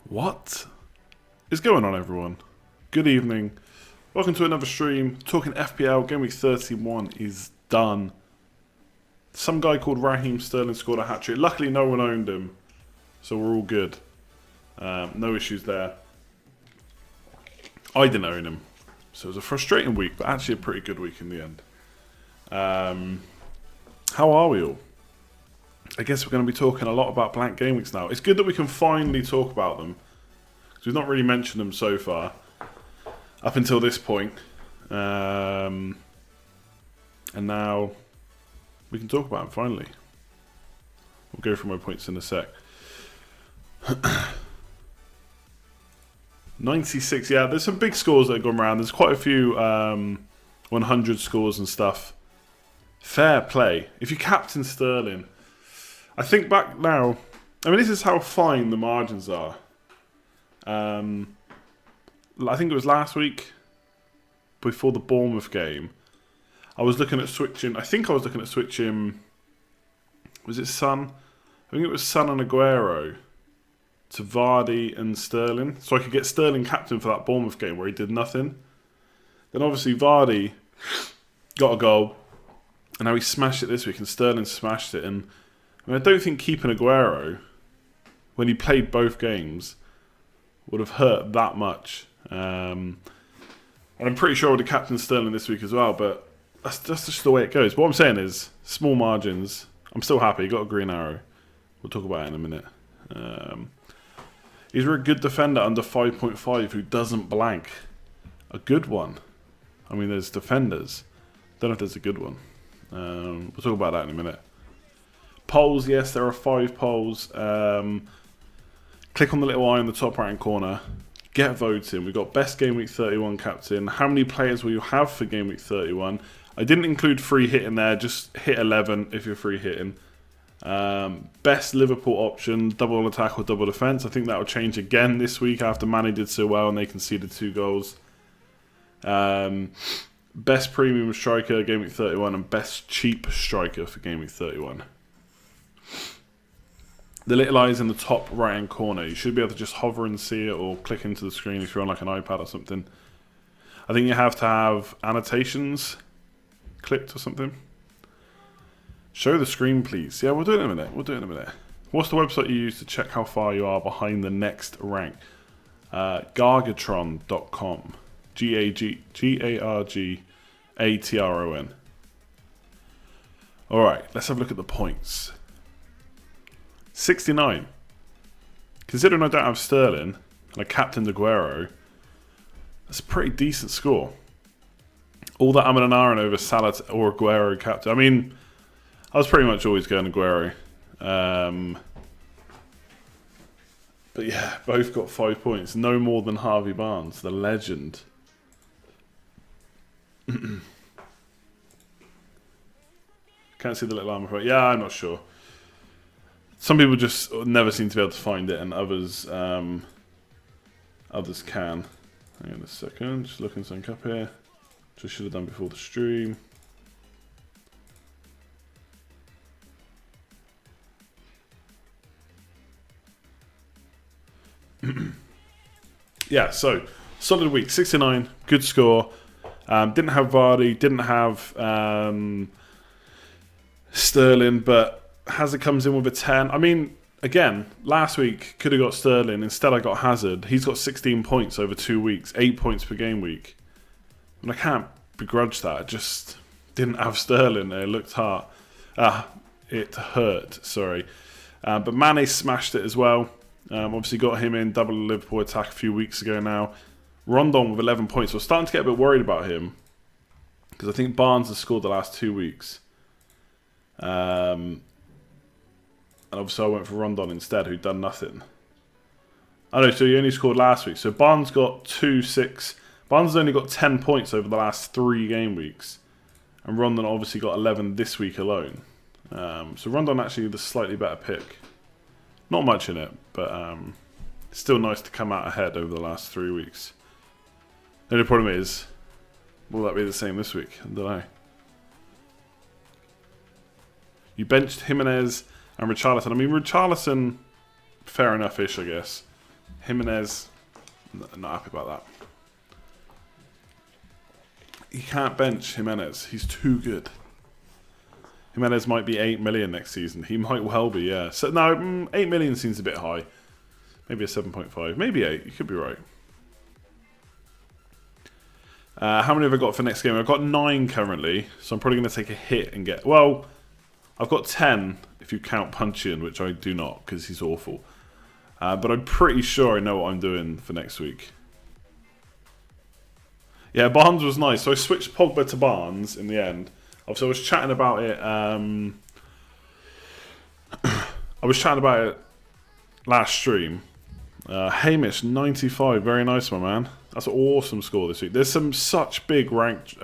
What is going on, everyone? Good evening. Welcome to another stream. Talking FPL. Game week 31 is done. Some guy called Raheem Sterling scored a hat-trick. Luckily, no one owned him, so we're all good. No issues there. I didn't own him, so it was a frustrating week, but actually a pretty good week in the end. How are we all? I guess we're going to be talking a lot about blank game weeks now. It's good that we can finally talk about them, because we've not really mentioned them so far, up until this point. And now we can talk about them, finally. We'll go through my points in a sec. 96, yeah, there's some big scores that have gone around. There's quite a few 100 scores and stuff. Fair play. If you captain Sterling, I think back now, I mean, this is how fine the margins are. I think it was last week, before the Bournemouth game, I was looking at switching, was it Son? I think it was Son and Aguero to Vardy and Sterling, so I could get Sterling captain for that Bournemouth game where he did nothing. Then obviously Vardy got a goal, and now he smashed it this week, and Sterling smashed it. And I mean, I don't think keeping Aguero, when he played both games, would have hurt that much. And I'm pretty sure I would have captained Sterling this week as well, but that's just the way it goes. But what I'm saying is, small margins. I'm still happy. He got a green arrow. We'll talk about it in a minute. He's a good defender under 5.5 who doesn't blank. A good one. I mean, there's defenders. Don't know if there's a good one. We'll talk about that in a minute. Polls, yes, there are 5 polls. Click on the little eye in the top right hand corner. Get voting. We've got best game week 31 captain. How many players will you have for game week 31? I didn't include free hit in there. Just hit 11 if you're free hitting. Best Liverpool option, double attack or double defence. I think that will change again this week after Mane did so well and they conceded 2 goals. Best premium striker game week 31 and best cheap striker for game week 31. The little eye is in the top right hand corner. You should be able to just hover and see it, or click into the screen if you're on like an iPad or something. I think you have to have annotations clicked or something. Show the screen, please. Yeah, we'll do it in a minute. What's the website you use to check how far you are behind the next rank? Gargatron.com. Gargatron. Alright, let's have a look at the points. 69. Considering I don't have Sterling and I captained Aguero, that's a pretty decent score. All that I'm an Aaron over Salah or Aguero captain. I mean, I was pretty much always going Aguero. But yeah, both got 5 points. No more than Harvey Barnes, the legend. Can't see the little armor. Yeah, I'm not sure. Some people just never seem to be able to find it, and others others can. Hang on a second, just looking something up here. Which I should have done before the stream. Yeah, so solid week, 69, good score. Didn't have Vardy, didn't have Sterling, but Hazard comes in with a 10. I mean, again, last week could have got Sterling. Instead, I got Hazard. He's got 16 points over 2 weeks, 8 points per game week. And I can't begrudge that. I just didn't have Sterling. It looked hard. It hurt, sorry. But Mane smashed it as well. Obviously got him in double Liverpool attack a few weeks ago now. Rondon with 11 points. So I was starting to get a bit worried about him, because I think Barnes has scored the last 2 weeks. And obviously I went for Rondon instead, who'd done nothing. I know, so he only scored last week. So Barnes got 2-6. Barnes has only got 10 points over the last 3 game weeks. And Rondon obviously got 11 this week alone. So Rondon actually the slightly better pick. Not much in it, but it's still nice to come out ahead over the last 3 weeks. The only problem is, will that be the same this week? I don't know. You benched Jimenez and Richarlison. I mean, Richarlison, fair enough-ish, I guess. Jimenez, not happy about that. You can't bench Jimenez. He's too good. Jimenez might be 8 million next season. He might well be, yeah. So no, 8 million seems a bit high. Maybe a 7.5. Maybe 8. You could be right. How many have I got for next game? I've got 9 currently. So I'm probably going to take a hit and get... Well, I've got 10 if you count Punchin, which I do not because he's awful. But I'm pretty sure I know what I'm doing for next week. Yeah, Barnes was nice. So I switched Pogba to Barnes in the end. Obviously, I was chatting about it. I was chatting about it last stream. Hamish 95, very nice, my man. That's an awesome score this week. There's some such big rank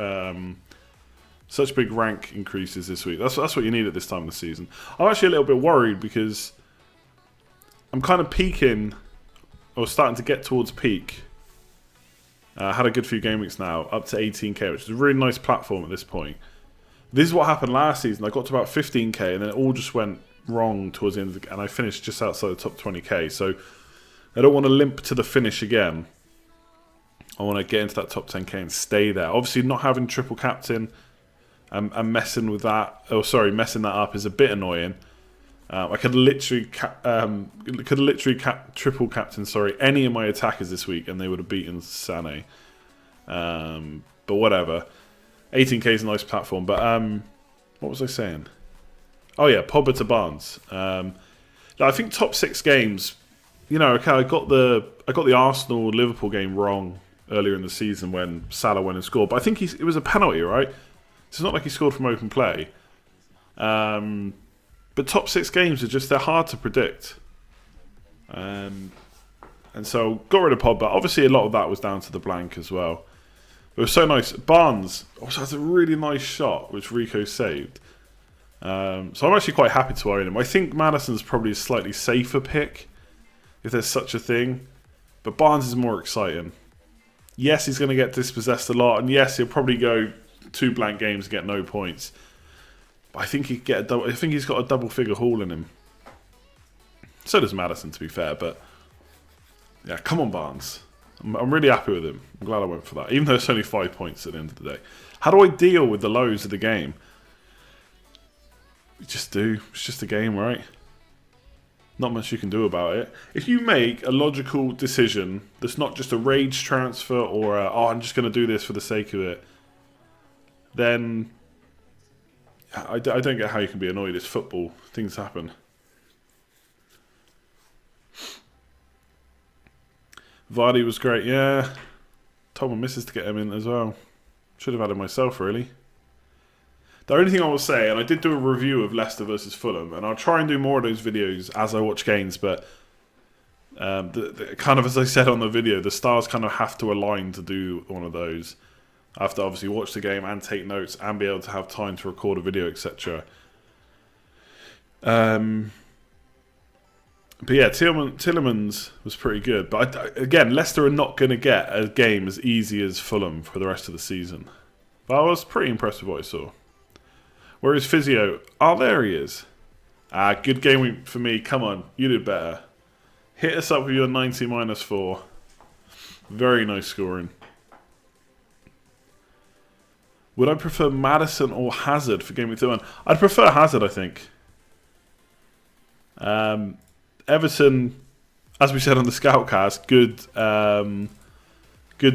increases this week. That's what you need at this time of the season. I'm actually a little bit worried because I'm kind of peaking, or starting to get towards peak. Had a good few game weeks now, up to 18k, which is a really nice platform at this point. This is what happened last season. I got to about 15k and then it all just went wrong towards the end of and I finished just outside the top 20k. So I don't want to limp to the finish again. I want to get into that top 10k and stay there. Obviously, not having triple captain and messing with that, messing that up is a bit annoying. I could literally triple captain, any of my attackers this week and they would have beaten Sané. But whatever. 18k is a nice platform, but what was I saying? Oh yeah, Pogba to Barnes. I think top 6 games. You know, okay, I got the Arsenal Liverpool game wrong earlier in the season when Salah went and scored, but I think it was a penalty, right? It's not like he scored from open play. But top 6 games they're hard to predict. And so got rid of Pogba. Obviously, a lot of that was down to the blank as well. It was so nice. Barnes also has a really nice shot, which Rico saved. So I'm actually quite happy to own him. I think Maddison's probably a slightly safer pick, if there's such a thing. But Barnes is more exciting. Yes, he's going to get dispossessed a lot, and yes, he'll probably go 2 blank games and get no points. But I think he's got a double-figure haul in him. So does Maddison, to be fair. But yeah, come on, Barnes. I'm really happy with him. I'm glad I went for that, even though it's only 5 points at the end of the day. How do I deal with the lows of the game? You just do. It's just a game, right? Not much you can do about it. If you make a logical decision that's not just a rage transfer or I'm just going to do this for the sake of it, then I don't get how you can be annoyed. It's football. Things happen. Vardy was great, yeah. Told my missus to get him in as well. Should have had him myself, really. The only thing I will say, and I did do a review of Leicester versus Fulham, and I'll try and do more of those videos as I watch games, but kind of as I said on the video, the stars kind of have to align to do one of those. I have to obviously watch the game and take notes and be able to have time to record a video, etc. But yeah, Tielemans was pretty good. But again, Leicester are not going to get a game as easy as Fulham for the rest of the season. But I was pretty impressed with what I saw. Where is Physio? Oh, there he is. Good game week for me. Come on, you did better. Hit us up with your 90 minus 4. Very nice scoring. Would I prefer Maddison or Hazard for game week 31? I'd prefer Hazard, I think. Everton, as we said on the Scoutcast, good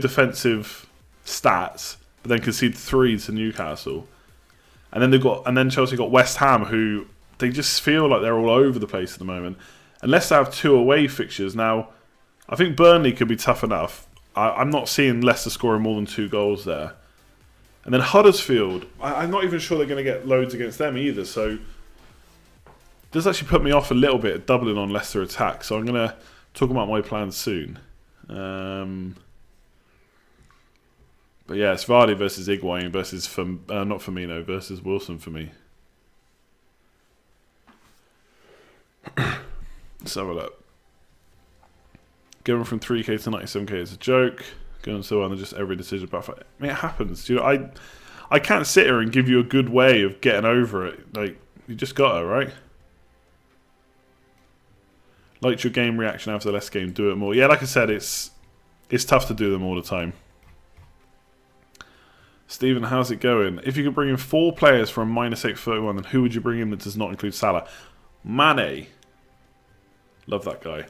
defensive stats, but then conceded 3 to Newcastle, and then Chelsea got West Ham, who they just feel like they're all over the place at the moment. Unless they have 2 away fixtures now, I think Burnley could be tough enough. I'm not seeing Leicester scoring more than 2 goals there, and then Huddersfield. I'm not even sure they're going to get loads against them either. So. Does actually put me off a little bit doubling on Leicester attack, so I'm going to talk about my plans soon. But yeah, it's Vardy versus Higuain versus not Firmino versus Wilson for me. Let's have a look. Going from 3k to 97k is a joke. Going so on, just every decision. But I mean, it happens. You know, I can't sit here and give you a good way of getting over it. Like, you just got to, right? Liked your game reaction after the last game. Do it more. Yeah, like I said, it's tough to do them all the time. Stephen, how's it going? If you could bring in 4 players from -831, then who would you bring in that does not include Salah? Mane. Love that guy.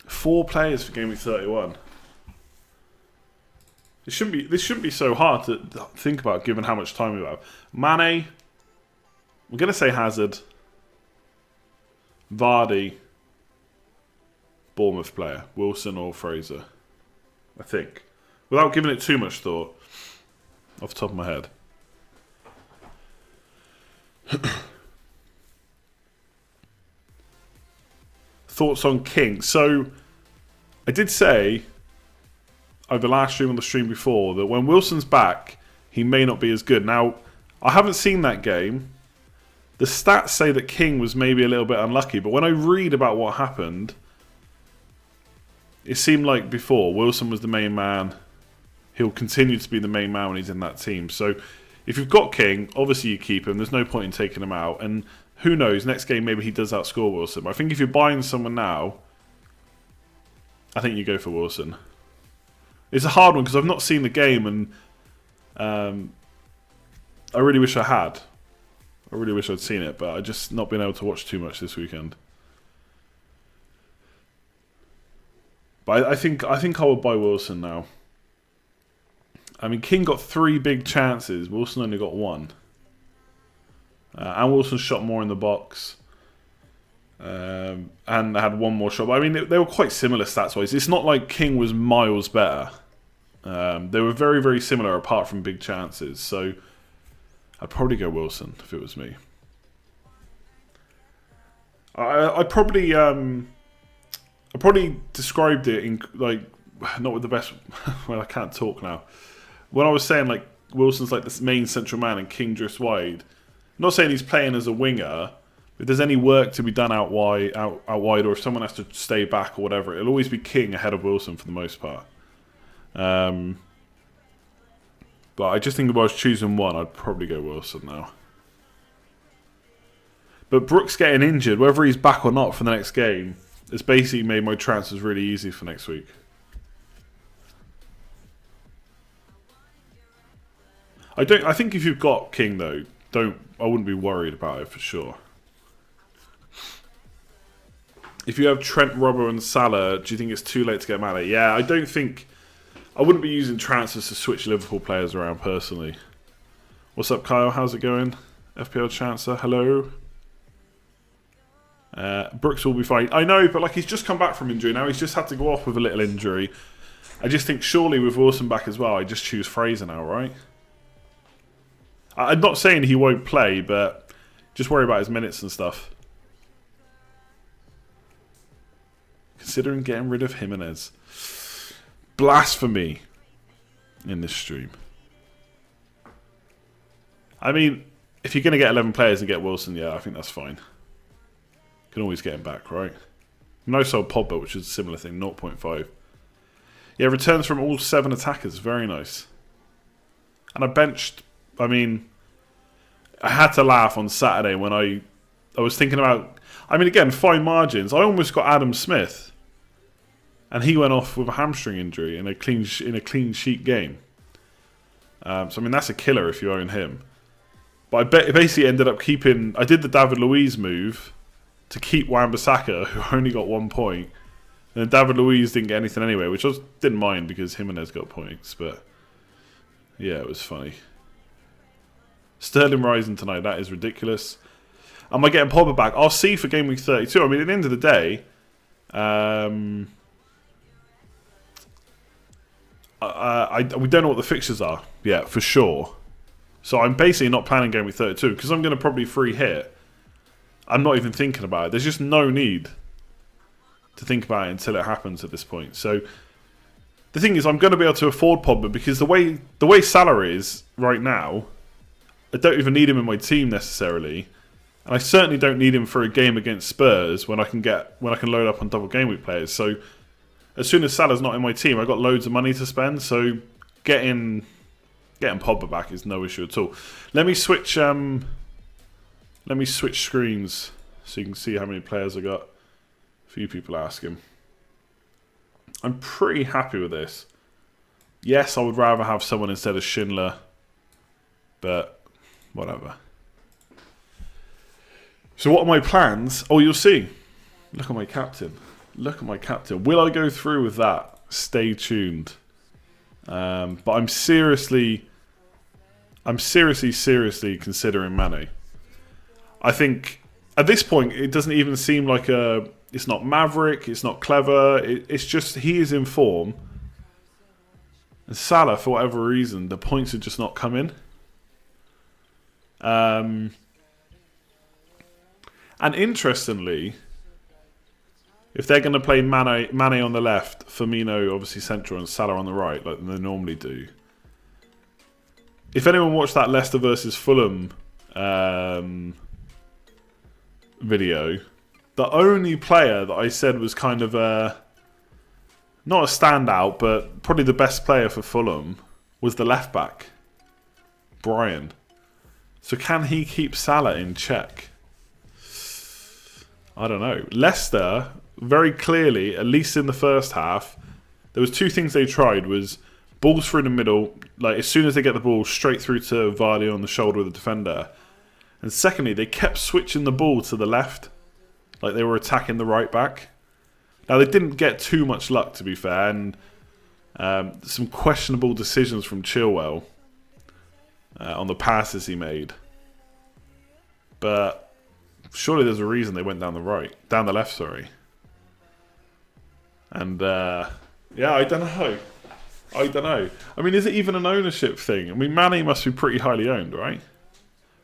4 players for Game Week 31. This shouldn't be so hard to think about given how much time we have. Mane. We're going to say Hazard. Vardy. Bournemouth player. Wilson or Fraser. I think. Without giving it too much thought. Off the top of my head. Thoughts on King. So, I did say over last stream on the stream before that when Wilson's back, he may not be as good. Now, I haven't seen that game. The stats say that King was maybe a little bit unlucky, but when I read about what happened, it seemed like before, Wilson was the main man. He'll continue to be the main man when he's in that team. So, if you've got King, obviously you keep him. There's no point in taking him out. And who knows, next game maybe he does outscore Wilson. But I think if you're buying someone now, I think you go for Wilson. It's a hard one because I've not seen the game and I really wish I had. I really wish I'd seen it, but I've just not been able to watch too much this weekend. But I think I would buy Wilson now. I mean, King got 3 big chances. Wilson only got 1. And Wilson shot more in the box. And had 1 more shot. But I mean, they were quite similar stats-wise. It's not like King was miles better. They were very, very similar apart from big chances. So I'd probably go Wilson if it was me. I probably described it in like not with the best. Well, I can't talk now. When I was saying like Wilson's like this main central man and King drifts wide. I'm not saying he's playing as a winger. If there's any work to be done out wide, or if someone has to stay back or whatever, it'll always be King ahead of Wilson for the most part. But I just think if I was choosing one, I'd probably go Wilson now. But Brooks getting injured, whether he's back or not for the next game, has basically made my transfers really easy for next week. I think if you've got King though, I wouldn't be worried about it for sure. If you have Trent, Robbo and Salah, do you think it's too late to get Mane? Yeah, I wouldn't be using transfers to switch Liverpool players around personally. What's up, Kyle? How's it going? FPL Chancer, hello. Brooks will be fine. I know, but like he's just come back from injury now. He's just had to go off with a little injury. I just think surely with Wilson back as well, I just choose Fraser now, right? I'm not saying he won't play, but just worry about his minutes and stuff. Considering getting rid of Jimenez. Blasphemy in this stream. I mean, if you're going to get 11 players and get Wilson, yeah, I think that's fine. Can always get him back, right? No sold Pogba, which is a similar thing, 0.5. Yeah, returns from all 7 attackers, very nice. And I benched, I mean, I had to laugh on Saturday when I was thinking about, I mean, again, fine margins. I almost got Adam Smith. And he went off with a hamstring injury in a clean sheet game. So, I mean, that's a killer if you own him. But I basically ended up keeping... I did the David Luiz move to keep Wan-Bissaka, who only got 1 point. And then David Luiz didn't get anything anyway, which I didn't mind because Jimenez got points. But, yeah, it was funny. Sterling rising tonight, that is ridiculous. Am I getting Pogba back? I'll see for Game Week 32. I mean, at the end of the day... we don't know what the fixtures are yet, for sure. So I'm basically not planning Game Week 32 because I'm going to probably free hit. I'm not even thinking about it. There's just no need to think about it until it happens at this point. So the thing is, I'm going to be able to afford Pogba because the way Salah is right now, I don't even need him in my team necessarily, and I certainly don't need him for a game against Spurs when I can load up on double Game Week players. So as soon as Salah's not in my team, I've got loads of money to spend, so getting Pogba back is no issue at all. Let me switch screens so you can see how many players I got. A few people asking. I'm pretty happy with this. Yes, I would rather have someone instead of Schindler, but whatever. So what are my plans? Oh, you'll see. Look at my captain. Look at my captain. Will I go through with that? Stay tuned. But I'm seriously considering Mane. I think at this point it doesn't even seem like it's not maverick, it's not clever, it's just he is in form. And Salah, for whatever reason, the points are just not coming. And interestingly, if they're going to play Mane on the left, Firmino obviously central and Salah on the right, like they normally do. If anyone watched that Leicester versus Fulham video, the only player that I said was kind of not a standout, but probably the best player for Fulham was the left back, Brian. So can he keep Salah in check? I don't know. Leicester, very clearly, at least in the first half, there was two things they tried. Was balls through the middle, like as soon as they get the ball, straight through to Vardy on the shoulder of the defender. And secondly, they kept switching the ball to the left, like they were attacking the right back. Now, they didn't get too much luck, to be fair, and some questionable decisions from Chilwell on the passes he made. But surely there's a reason they went down the left, sorry. And yeah, I don't know. I mean, is it even an ownership thing? I mean, Mane must be pretty highly owned, right?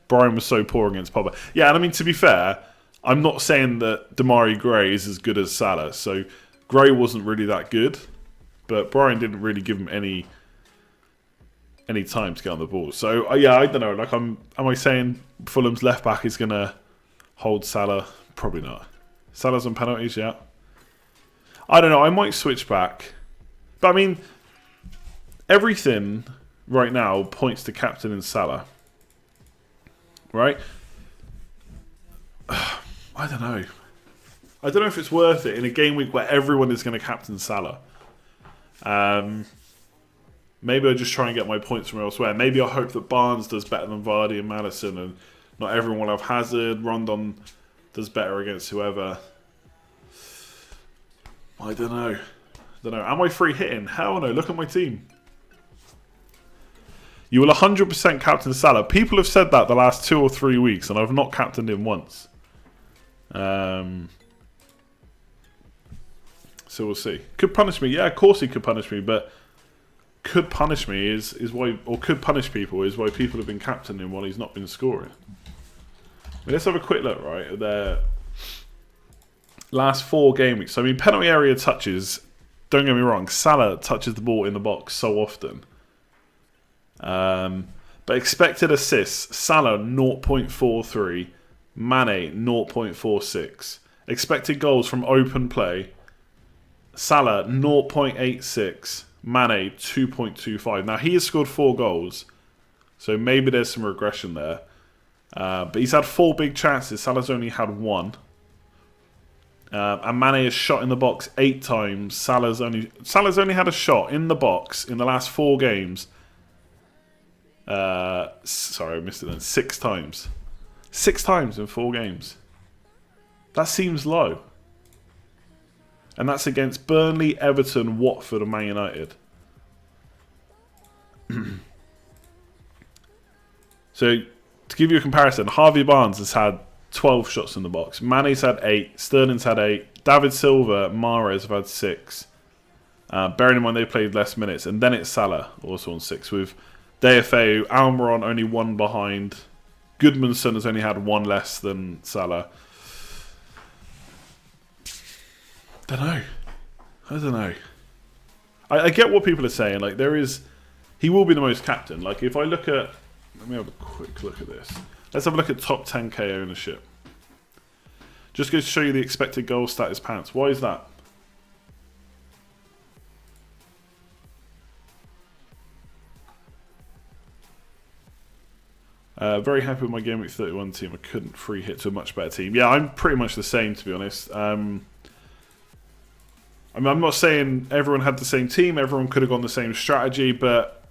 Brian was so poor against Pogba. Yeah, and I mean, to be fair, I'm not saying that Damari Gray is as good as Salah. So Gray wasn't really that good, but Brian didn't really give him any time to get on the ball. So yeah, I don't know. Like, am I saying Fulham's left back is gonna hold Salah? Probably not. Salah's on penalties, yeah. I don't know. I might switch back, but I mean, everything right now points to captain and Salah, right? I don't know. I don't know if it's worth it in a game week where everyone is going to captain Salah. Maybe I just try and get my points from elsewhere. Maybe I hope that Barnes does better than Vardy and Maddison, and not everyone will have Hazard. Rondon does better against whoever. I don't know. Am I free hitting? Hell no. Look at my team. You will 100% captain Salah. People have said that the last 2 or 3 weeks, and I've not captained him once. So we'll see. Could punish me. Yeah, of course he could punish me, but could punish me is why, or could punish people is why people have been captaining him while he's not been scoring. I mean, let's have a quick look, right, at their last 4 game weeks. So, I mean, penalty area touches, don't get me wrong, Salah touches the ball in the box so often. But expected assists, Salah 0.43, Mane 0.46. Expected goals from open play, Salah 0.86, Mane 2.25. Now, he has scored 4 goals, so maybe there's some regression there. But he's had 4 big chances. Salah's only had 1. And Mane has shot in the box 8 times. Salah's only had a shot in the box in the last 4 games. Sorry, I missed it then. 6 times. 6 times in 4 games. That seems low. And that's against Burnley, Everton, Watford and Man United. So, to give you a comparison, Harvey Barnes has had 12 shots in the box. Mane's had 8. Sterling's had 8. David Silva, Mahrez have had 6. Bearing in mind they played less minutes. And then it's Salah, also on 6. With Deulofeu, Almiron only 1 behind. Goodmanson has only had 1 less than Salah. I don't know. I get what people are saying. Like, he will be the most captain. Like, if I look at, let me have a quick look at this. Let's have a look at top 10k ownership. Just going to show you the expected goal stat is pants. Why is that? Very happy with my Game Week 31 team. I couldn't free hit to a much better team. Yeah, I'm pretty much the same, to be honest. I mean, I'm not saying everyone had the same team. Everyone could have gone the same strategy, but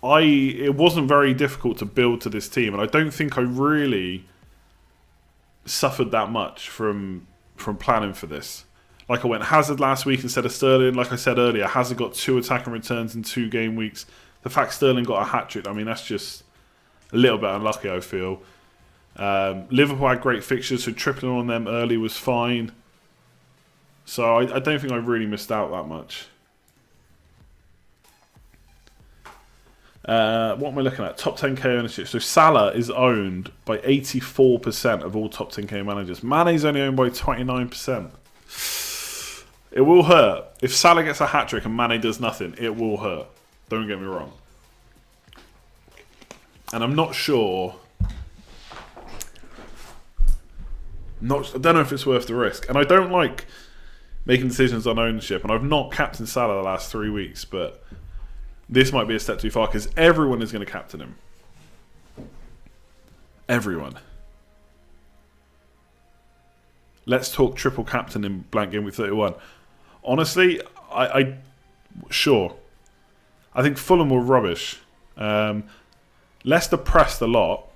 it wasn't very difficult to build to this team, and I don't think I really suffered that much from planning for this. Like, I went Hazard last week instead of Sterling. Like I said earlier, Hazard got 2 attacking returns in 2 game weeks. The fact Sterling got a hat-trick, I mean, that's just a little bit unlucky, I feel. Liverpool had great fixtures, so tripling on them early was fine. So I don't think I really missed out that much. What am I looking at? Top 10k ownership. So Salah is owned by 84% of all top 10k managers. Mane's only owned by 29%. It will hurt. If Salah gets a hat-trick and Mane does nothing, it will hurt. Don't get me wrong. And I'm not sure... I don't know if it's worth the risk. And I don't like making decisions on ownership. And I've not captained Salah the last 3 weeks, but this might be a step too far because everyone is going to captain him. Everyone. Let's talk triple captain in blank game week 31. Honestly, sure. I think Fulham were rubbish. Leicester pressed a lot,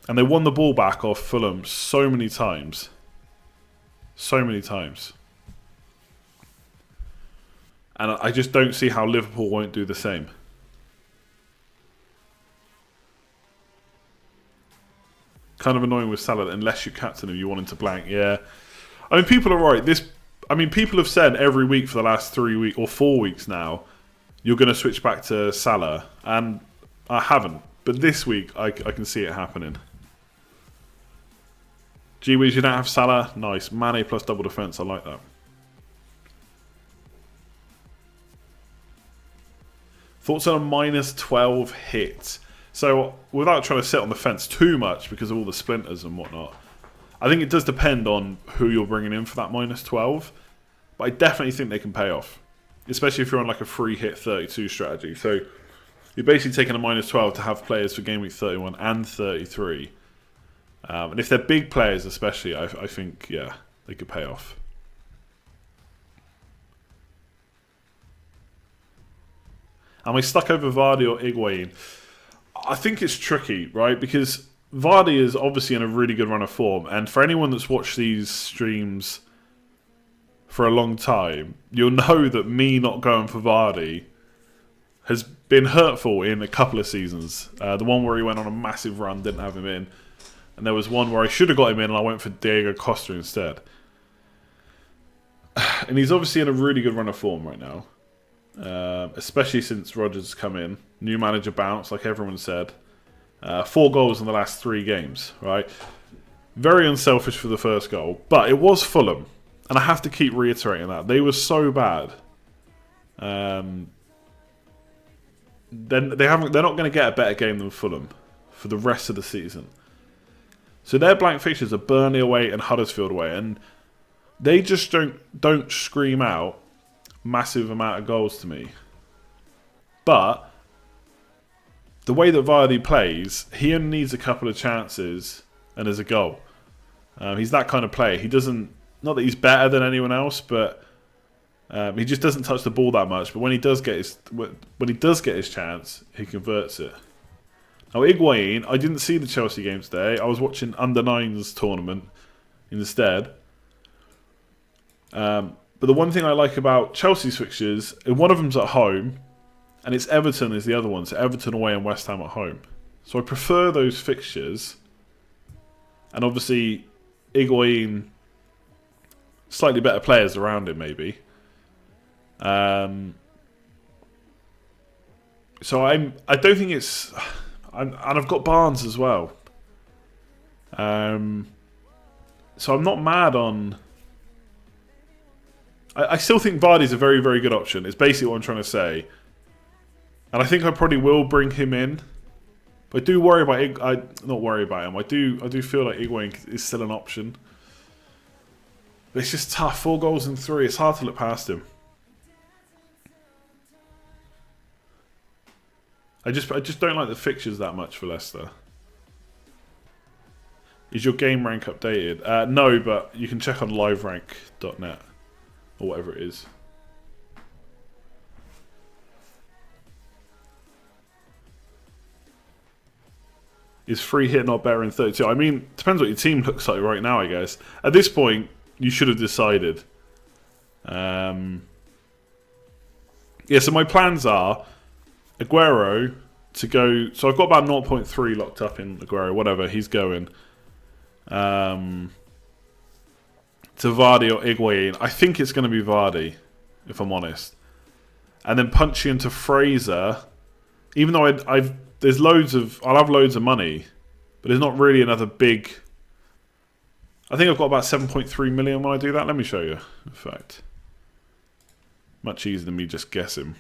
and they won the ball back off Fulham so many times. So many times. And I just don't see how Liverpool won't do the same. Kind of annoying with Salah, unless you captain him, you want him to blank. Yeah. I mean, people are right. People have said every week for the last 3 weeks or 4 weeks now, you're going to switch back to Salah. And I haven't. But this week, I can see it happening. Gee-whiz, you don't have Salah? Nice. Mane plus double defence. I like that. Thoughts on a minus 12 hit? So, without trying to sit on the fence too much because of all the splinters and whatnot, I think it does depend on who you're bringing in for that minus 12. But I definitely think they can pay off. Especially if you're on like a free hit 32 strategy. So, you're basically taking a minus 12 to have players for game week 31 and 33. And if they're big players especially, I think, yeah, they could pay off. Am I stuck over Vardy or Higuain? I think it's tricky, right? Because Vardy is obviously in a really good run of form. And for anyone that's watched these streams for a long time, you'll know that me not going for Vardy has been hurtful in a couple of seasons. The one where he went on a massive run, didn't have him in. And there was one where I should have got him in and I went for Diego Costa instead. And he's obviously in a really good run of form right now. Especially since Rodgers has come in. New manager bounce, like everyone said. 4 goals in the last 3 games, right? Very unselfish for the first goal. But it was Fulham. And I have to keep reiterating that. They were so bad. Then they're not going to get a better game than Fulham for the rest of the season. So their blank fixtures are Burnley away and Huddersfield away, and they just don't scream out massive amount of goals to me. But the way that Vardy plays, he only needs a couple of chances and there's a goal. He's that kind of player. He doesn't, not that he's better than anyone else, but he just doesn't touch the ball that much. But when he does get his chance, he converts it. Now, Higuain, I didn't see the Chelsea game today. I was watching Under-9s tournament instead. But the one thing I like about Chelsea's fixtures, one of them's at home, and it's Everton is the other one. So Everton away and West Ham at home. So I prefer those fixtures. And obviously, Higuain, slightly better players around him, maybe. So I don't think it's... and I've got Barnes as well. So I'm not mad on... I still think Vardy's a very, very good option. It's basically what I'm trying to say. And I think I probably will bring him in. But I do worry about... not worry about him. I do feel like Higuain is still an option. But it's just tough. 4 goals in 3. It's hard to look past him. I just don't like the fixtures that much for Leicester. Is your game rank updated? No, but you can check on liverank.net or whatever it is. Is free hit not better in 32? I mean, depends what your team looks like right now, I guess. At this point, you should have decided. Yeah, so my plans are Aguero to go. So I've got about 0.3 locked up in Aguero, whatever, he's going. To Vardy or Higuain. I think it's going to be Vardy, if I'm honest. And then punch into Fraser. Even though there's I'll have loads of money, but there's not really another big. I think I've got about 7.3 million when I do that. Let me show you. In fact, much easier than me just guessing.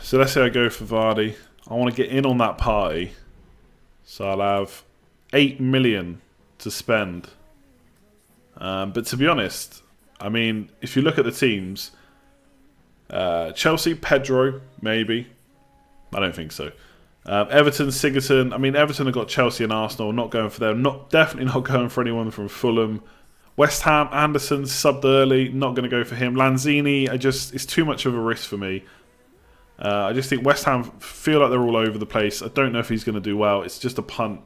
So let's say I go for Vardy. I want to get in on that party, so I'll have 8 million to spend. But to be honest, I mean, if you look at the teams, Chelsea, Pedro, maybe. I don't think so. Everton, Sigurdsson. I mean, Everton have got Chelsea and Arsenal. Not going for them. Definitely not going for anyone from Fulham. West Ham, Anderson subbed early. Not going to go for him. Lanzini, it's too much of a risk for me. I just think West Ham feel like they're all over the place. I don't know if he's going to do well. It's just a punt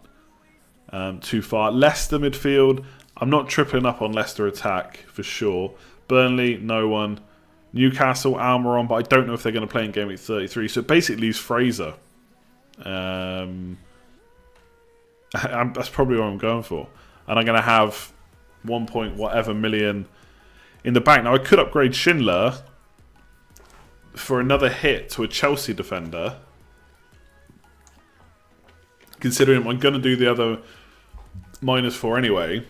too far. Leicester midfield. I'm not tripling up on Leicester attack for sure. Burnley, no one. Newcastle, Almiron, but I don't know if they're going to play in Gameweek 33. So it basically leaves Fraser. That's probably what I'm going for. And I'm going to have 1 point whatever million in the bank. Now I could upgrade Schindler for another hit to a Chelsea defender. Considering I'm going to do the other -4 anyway.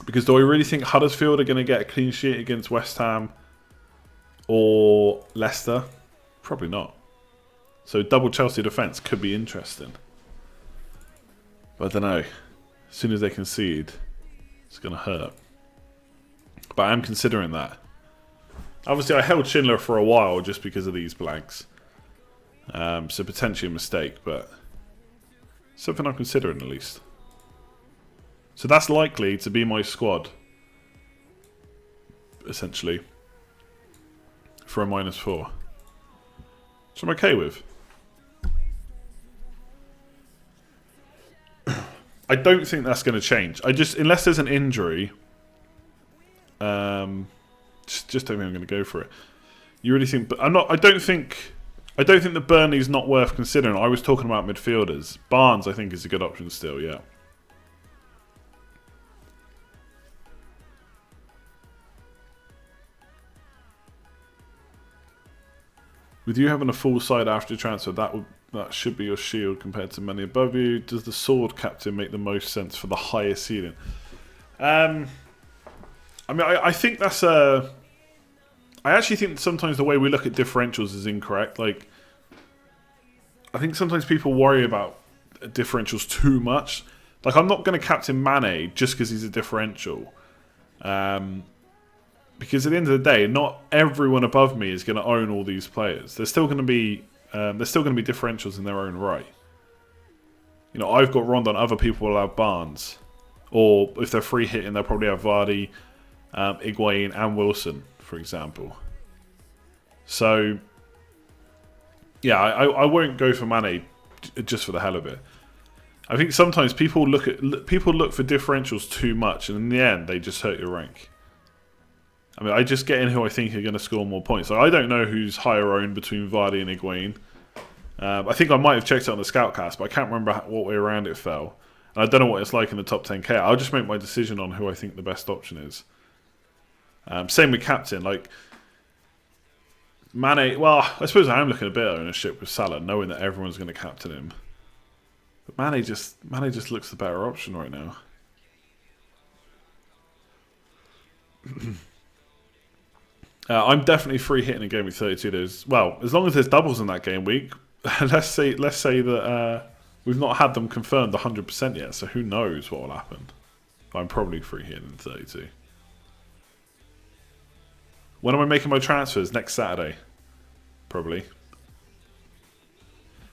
Because do I really think Huddersfield are going to get a clean sheet against West Ham or Leicester? Probably not. So double Chelsea defence could be interesting. But I don't know. As soon as they concede, it's going to hurt. But I am considering that. Obviously, I held Schindler for a while just because of these blanks. So potentially a mistake, but something I'm considering at least. So that's likely to be my squad, essentially, for a -4. Which I'm okay with. I don't think that's going to change. Unless there's an injury, just don't think I'm going to go for it. You really think? But I don't think that Burnley's not worth considering. I was talking about midfielders. Barnes, I think, is a good option still. Yeah. With you having a full side after transfer, that should be your shield compared to many above you. Does the sword captain make the most sense for the highest ceiling? I mean, I think that's a. I actually think sometimes the way we look at differentials is incorrect. Like, I think sometimes people worry about differentials too much. Like, I'm not going to captain Mane just because he's a differential. Because at the end of the day, not everyone above me is going to own all these players. There's still going to be differentials in their own right. You know, I've got Rondon. Other people will have Barnes, or if they're free hitting, they'll probably have Vardy, Higuain, and Wilson, for example. So, yeah, I won't go for Mane just for the hell of it. I think sometimes people look for differentials too much, and in the end, they just hurt your rank. I mean, I just get in who I think are going to score more points. So I don't know who's higher owned between Vardy and Higuain. I think I might have checked it on the Scoutcast, but I can't remember what way around it fell. And I don't know what it's like in the top 10k. I'll just make my decision on who I think the best option is. Same with captain. Like, Mane, well, I suppose I am looking a bit at ownership with Salah, knowing that everyone's going to captain him. But Mane just looks the better option right now. I'm definitely free hitting a game week 32. Well, as long as there's doubles in that game week. let's say that we've not had them confirmed 100% yet, so who knows what will happen. I'm probably free hitting in 32. When am I making my transfers? Next Saturday, probably.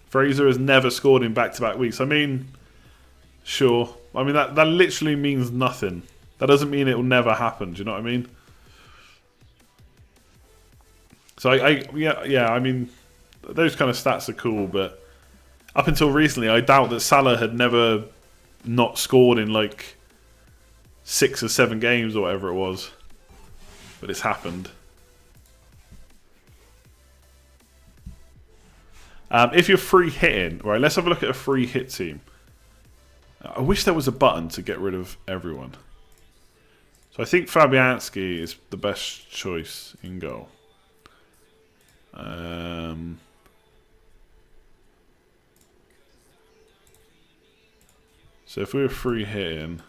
Fraser has never scored in back-to-back weeks. I mean, Sure. I mean, that literally means nothing. That doesn't mean it will never happen. Do you know what I mean? So yeah. I mean, those kind of stats are cool, but up until recently, I doubt that Salah had never not scored in like 6 or 7 games or whatever it was. But it's happened. If you're free hitting, right? Let's have a look at a free hit team. I wish there was a button to get rid of everyone. So I think Fabianski is the best choice in goal. So if we were free hitting,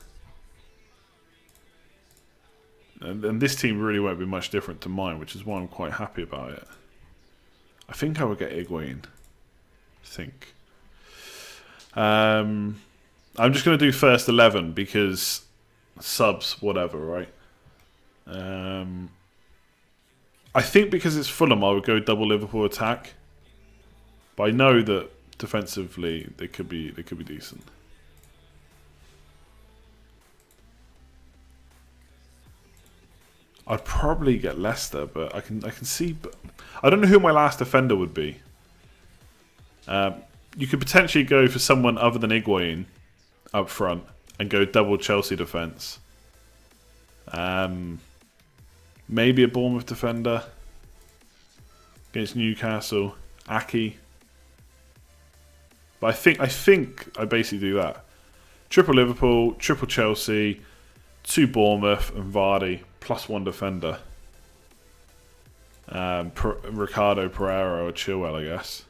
and this team really won't be much different to mine, which is why I'm quite happy about it. I think I would get Higuain. I'm just going to do first 11 because subs, whatever, right? I think because it's Fulham, I would go double Liverpool attack. But I know that defensively they could be decent. I'd probably get Leicester, but I can see. But I don't know who my last defender would be. You could potentially go for someone other than Higuain up front and go double Chelsea defence. Maybe a Bournemouth defender against Newcastle, Aki. But I think I basically do that. Triple Liverpool, triple Chelsea, 2 Bournemouth and Vardy, plus 1 defender. Ricardo, Pereira or Chilwell, I guess.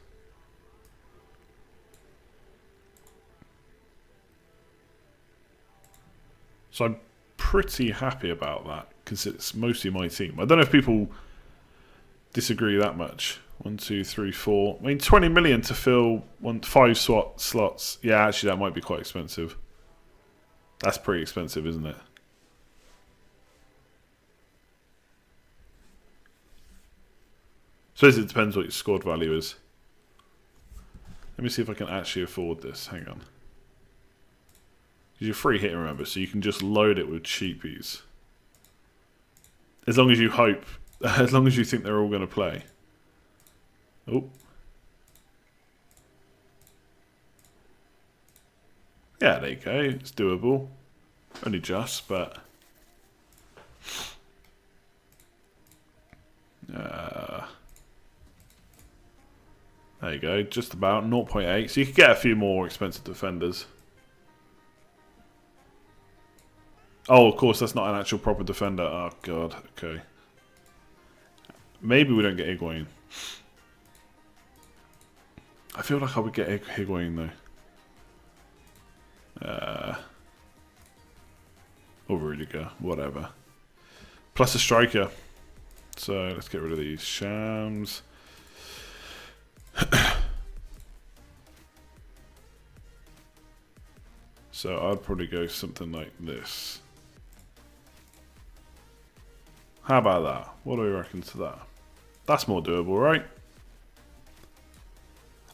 So I'm pretty happy about that because it's mostly my team. I don't know if people disagree that much. 1, 2, 3, 4. I mean, 20 million to fill 5 slots. Yeah, actually, that might be quite expensive. That's pretty expensive, isn't it? So it depends what your squad value is. Let me see if I can actually afford this. Hang on. You're free hit, remember, so you can just load it with cheapies. As long as you hope, as long as you think they're all going to play. Oh. Yeah, there you go. It's doable. Only just, but... there you go. Just about 0.8. So you could get a few more expensive defenders. Oh, of course, that's not an actual proper defender. Oh, God. Okay. Maybe we don't get Higuain. I feel like I would get Higuain, though. Or Rudiger. Whatever. Plus a striker. So, let's get rid of these shams. So, I'd probably go something like this. How about that? What do we reckon to that? That's more doable, right?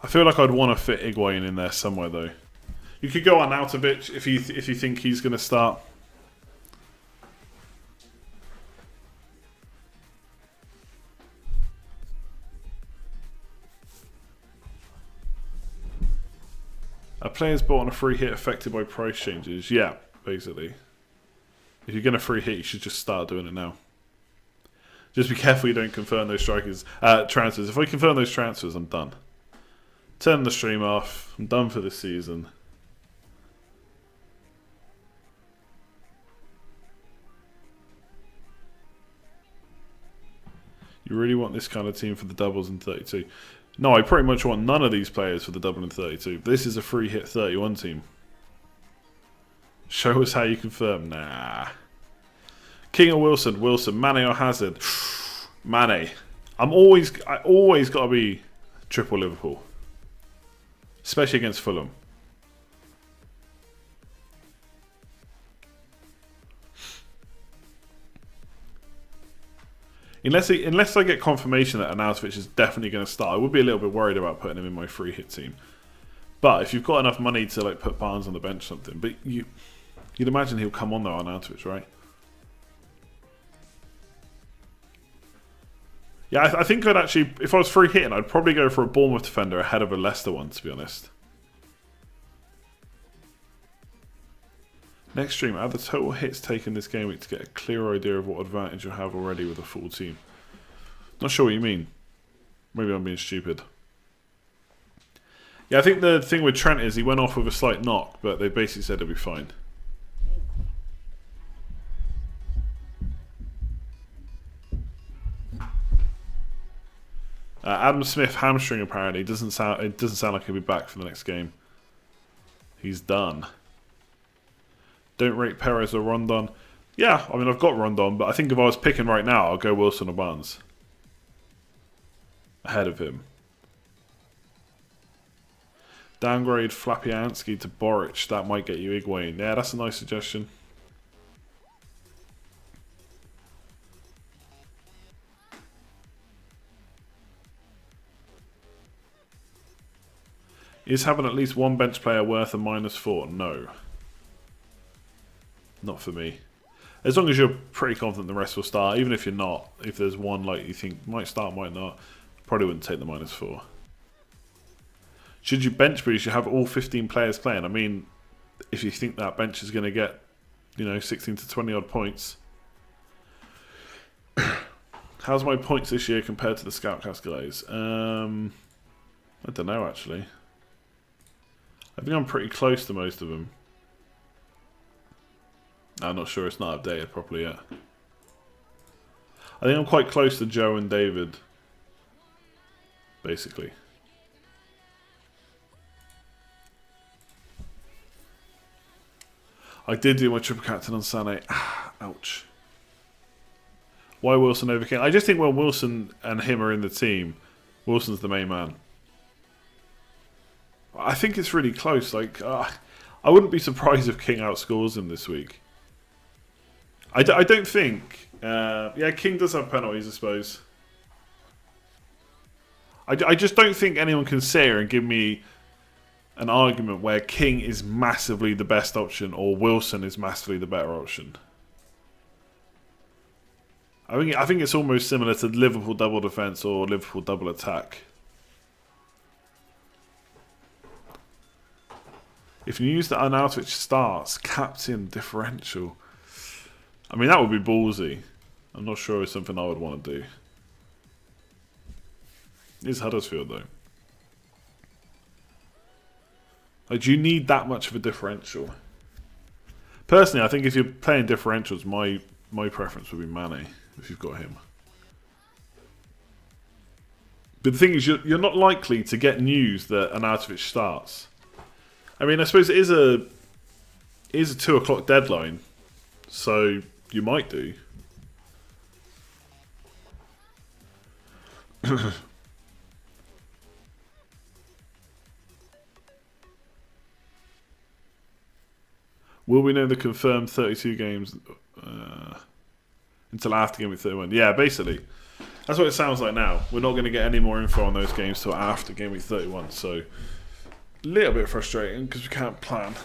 I feel like I'd want to fit Higuain in there somewhere, though. You could go on Arnautovic if you think he's going to start. A player's bought on a free hit affected by price changes. Yeah, basically. If you're going to free hit, you should just start doing it now. Just be careful you don't confirm those transfers. If I confirm those transfers, I'm done. Turn the stream off. I'm done for this season. You really want this kind of team for the doubles in 32? No, I pretty much want none of these players for the double in 32. This is a free hit 31 team. Show us how you confirm. Nah. King or Wilson? Wilson. Mane or Hazard? Mane. I always got to be triple Liverpool. Especially against Fulham. Unless I get confirmation that Arnautovic is definitely going to start, I would be a little bit worried about putting him in my free hit team. But if you've got enough money to like put Barnes on the bench or something, but you'd imagine he'll come on though on Arnautovic, right? Yeah, I think I'd actually, if I was free hitting, I'd probably go for a Bournemouth defender ahead of a Leicester one, to be honest. Next stream, add the total hits taken this game week to get a clear idea of what advantage you'll have already with a full team. Not sure what you mean. Maybe I'm being stupid. Yeah, I think the thing with Trent is he went off with a slight knock, but they basically said he'll be fine. Adam Smith hamstring apparently it doesn't sound like he'll be back for the next game. He's done. Don't rate Perez or Rondon. Yeah, I mean I've got Rondon, but I think if I was picking right now, I'll go Wilson or Barnes ahead of him. Downgrade Flapianski to Boric. That might get you Higuain. Yeah, that's a nice suggestion. Is having at least one bench player worth a -4? No. Not for me. As long as you're pretty confident the rest will start, even if you're not, if there's one like you think might start, might not, probably wouldn't take the -4. Should you bench boost, you have all 15 players playing. I mean, if you think that bench is going to get, 16 to 20 odd points. How's my points this year compared to the Scout Cascades? I don't know actually. I think I'm pretty close to most of them. I'm not sure, it's not updated properly yet. I think I'm quite close to Joe and David, basically. I did do my triple captain on Sané. Ouch. Why Wilson over King? I just think when Wilson and him are in the team, Wilson's the main man. I think it's really close. Like, I wouldn't be surprised if King outscores him this week. I don't think. Yeah, King does have penalties, I suppose. I just don't think anyone can sit here and give me an argument where King is massively the best option or Wilson is massively the better option. I think it's almost similar to Liverpool double defence or Liverpool double attack. If you use the Arnautovic starts, captain differential. I mean, that would be ballsy. I'm not sure it's something I would want to do. It is Huddersfield, though. Like, do you need that much of a differential? Personally, I think if you're playing differentials, my preference would be Mane, if you've got him. But the thing is, you're not likely to get news that Arnautovic starts. I mean, I suppose it is a 2 o'clock deadline, so you might do. Will we know the confirmed 32 games until after Game Week 31? Yeah, basically. That's what it sounds like now. We're not going to get any more info on those games till after Game Week 31, so a little bit frustrating because we can't plan.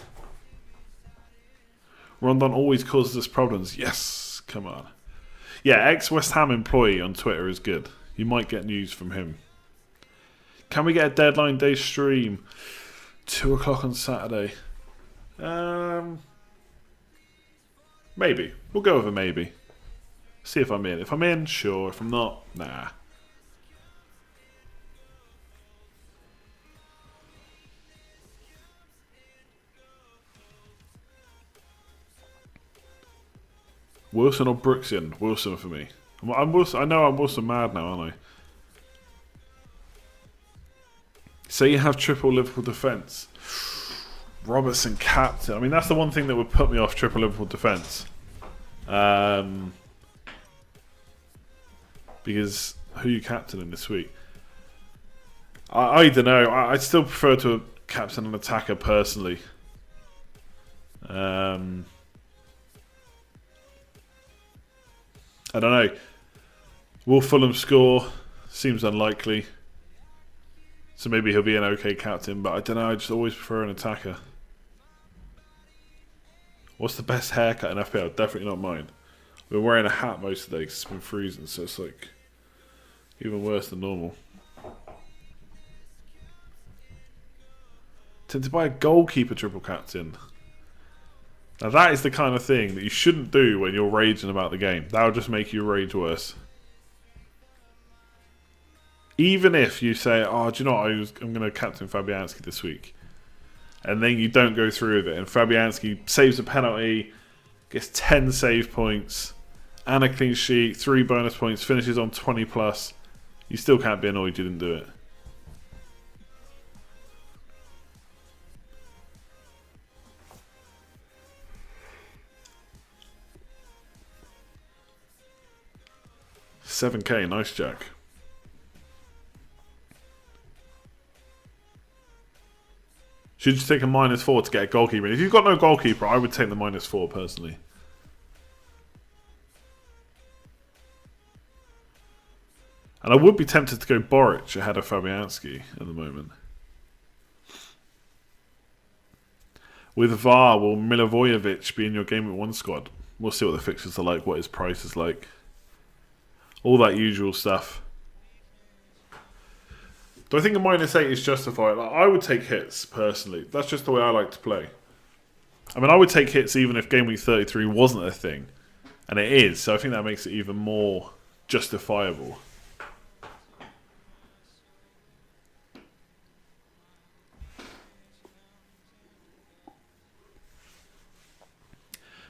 Rondon always causes us problems. Yes, come on. Yeah, ex-West Ham employee on Twitter is good. You might get news from him. Can we get a deadline day stream? 2 o'clock on Saturday. Maybe. We'll go with a maybe. See if I'm in. If I'm in, sure. If I'm not, nah. Wilson or Brooksian? Wilson for me. I'm Wilson. I know I'm Wilson mad now, aren't I? Say you have triple Liverpool defence. Robertson captain. I mean, that's the one thing that would put me off triple Liverpool defence. Because who are you captaining this week? I don't know. I'd still prefer to captain an attacker personally. I don't know. Will Fulham score? Seems unlikely. So maybe he'll be an okay captain, but I don't know, I just always prefer an attacker. What's the best haircut in FPL? Definitely not mine. I've been wearing a hat most of the day because it's been freezing, so it's like even worse than normal. Tend to buy a goalkeeper triple captain. Now that is the kind of thing that you shouldn't do when you're raging about the game. That will just make you rage worse. Even if you say, oh, do you know what, I'm going to captain Fabianski this week. And then you don't go through with it. And Fabianski saves a penalty, gets 10 save points, and a clean sheet, 3 bonus points, finishes on 20 plus. You still can't be annoyed you didn't do it. $7K, nice Jack. Should you take a -4 to get a goalkeeper? If you've got no goalkeeper, I would take the -4 personally. And I would be tempted to go Boric ahead of Fabianski at the moment. With VAR, will Milivojevic be in your Game Week 1 squad? We'll see what the fixtures are like, what his price is like. All that usual stuff. Do I think a -8 is justified? Like, I would take hits, personally. That's just the way I like to play. I mean, I would take hits even if Game Week 33 wasn't a thing. And it is, so I think that makes it even more justifiable.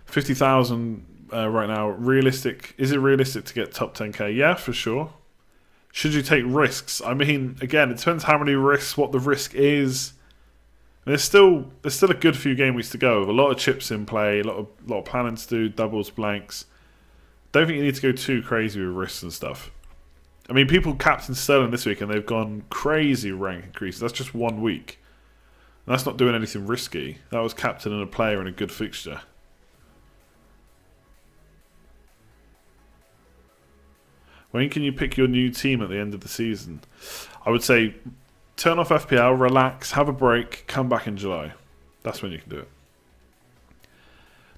$50,000 right now. Realistic? Is it realistic to get top 10k? Yeah, for sure. Should you take risks? I mean, again, it depends how many risks, what the risk is. And there's still a good few game weeks to go. With a lot of chips in play, a lot of planning to do, doubles, blanks. Don't think you need to go too crazy with risks and stuff. I mean, people captain Sterling this week and they've gone crazy rank increases. That's just 1 week. And that's not doing anything risky. That was captaining a player in a good fixture. When can you pick your new team at the end of the season? I would say turn off FPL, relax, have a break, come back in July. That's when you can do it.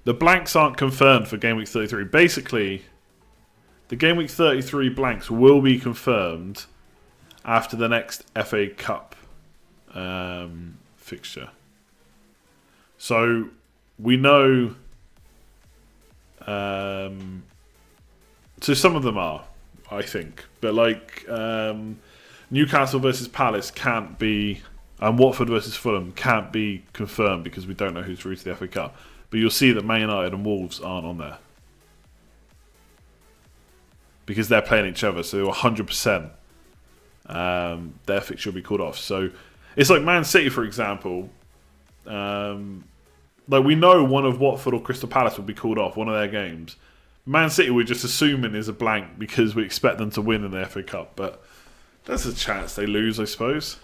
The blanks aren't confirmed for Game Week 33. Basically, the Game Week 33 blanks will be confirmed after the next FA Cup fixture. So we know... so some of them are, I think. But like Newcastle versus Palace can't be, and Watford versus Fulham can't be confirmed because we don't know who's through to the FA Cup. But you'll see that Man United and Wolves aren't on there because they're playing each other. So 100% their fixture will be called off. So it's like Man City, for example. Like we know one of Watford or Crystal Palace will be called off, one of their games. Man City we're just assuming is a blank because we expect them to win in the FA Cup, but there's a chance they lose, I suppose.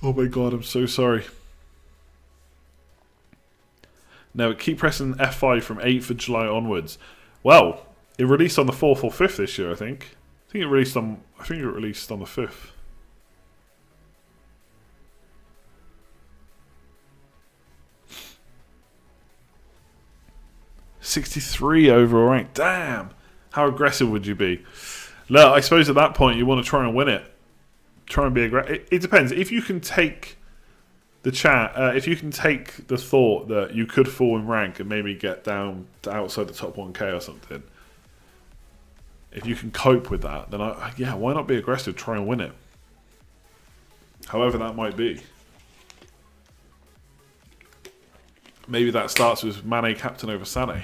Oh my god, I'm so sorry. Now, keep pressing F5 from 8th of July onwards. Well, it released on the 4th or 5th this year, I think. I think it released on the 5th. $63 overall rank. Damn! How aggressive would you be? Look, I suppose at that point you want to try and win it. Try and be aggressive. It depends. If you can take the if you can take the thought that you could fall in rank and maybe get down to outside the top 1k or something. If you can cope with that, then yeah, why not be aggressive? Try and win it. However that might be. Maybe that starts with Mane captain over Salah.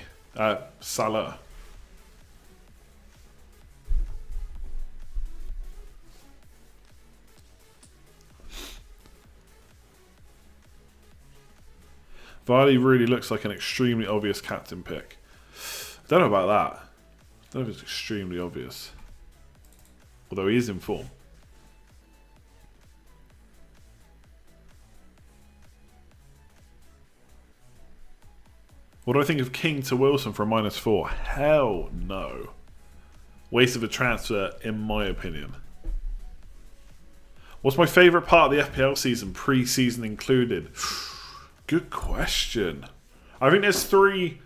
Vardy really looks like an extremely obvious captain pick. I don't know about that. I don't know if it's extremely obvious. Although he is in form. What do I think of King to Wilson for a -4? Hell no. Waste of a transfer, in my opinion. What's my favourite part of the FPL season, pre-season included? Good question. I think there's 3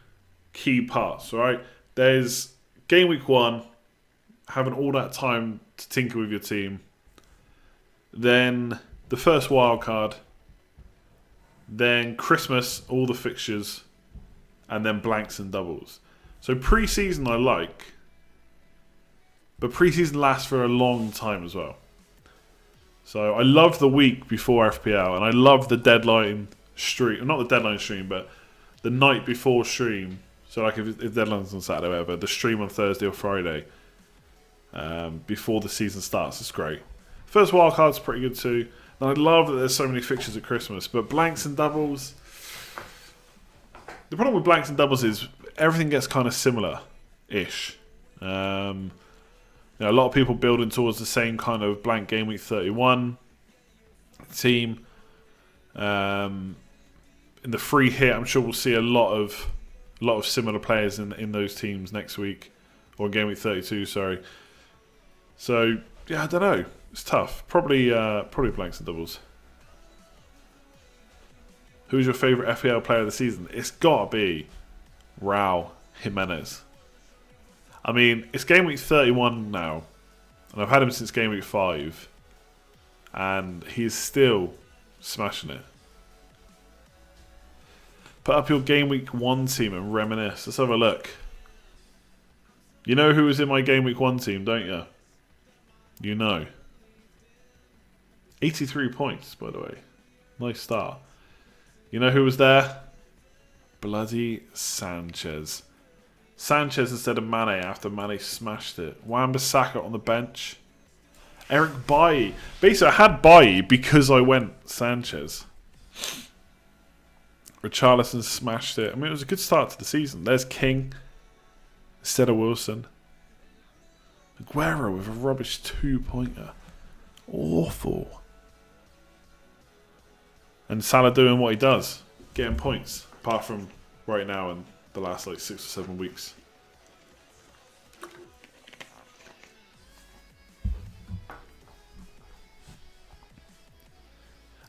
key parts, right? There's game week 1, having all that time to tinker with your team. Then the first wild card. Then Christmas, all the fixtures. And then blanks and doubles. So pre-season I like. But pre-season lasts for a long time as well. So I love the week before FPL. And I love the deadline stream. Not the deadline stream, but the night before stream. So like if deadline's on Saturday or whatever, the stream on Thursday or Friday. Before the season starts. It's great. First wildcard's pretty good too. And I love that there's so many fixtures at Christmas. But blanks and doubles... The problem with blanks and doubles is everything gets kind of similar-ish. You know, a lot of people building towards the same kind of blank game week 31 team. In the free hit, I'm sure we'll see a lot of similar players in those teams next week, or game week 32. Sorry. So yeah, I don't know. It's tough. Probably blanks and doubles. Who's your favourite FPL player of the season? It's got to be Raul Jimenez. I mean, it's game week 31 now, and I've had him since game week 5, and he's still smashing it. Put up your game week 1 team and reminisce. Let's have a look. You know who was in my game week 1 team, don't you? You know. 83 points, by the way. Nice start. You know who was there? Bloody Sanchez. Sanchez instead of Mane after Mane smashed it. Wan-Bissaka on the bench. Eric Bailly. Basically, I had Bailly because I went Sanchez. Richarlison smashed it. I mean, it was a good start to the season. There's King instead of Wilson. Aguero with a rubbish 2-pointer. Awful. And Salah doing what he does, getting points, apart from right now and the last like 6 or 7 weeks.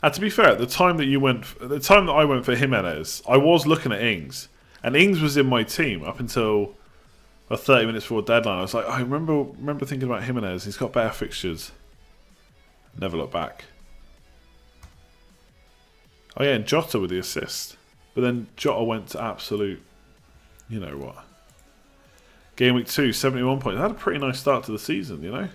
And to be fair, at the time that I went for Jimenez, I was looking at Ings, and Ings was in my team up until 30 minutes before deadline. I was like, I remember thinking about Jimenez. He's got better fixtures. Never looked back. Oh yeah, and Jota with the assist. But then Jota went to absolute, you know what. Game week 2, 71 points. Had a pretty nice start to the season, you know.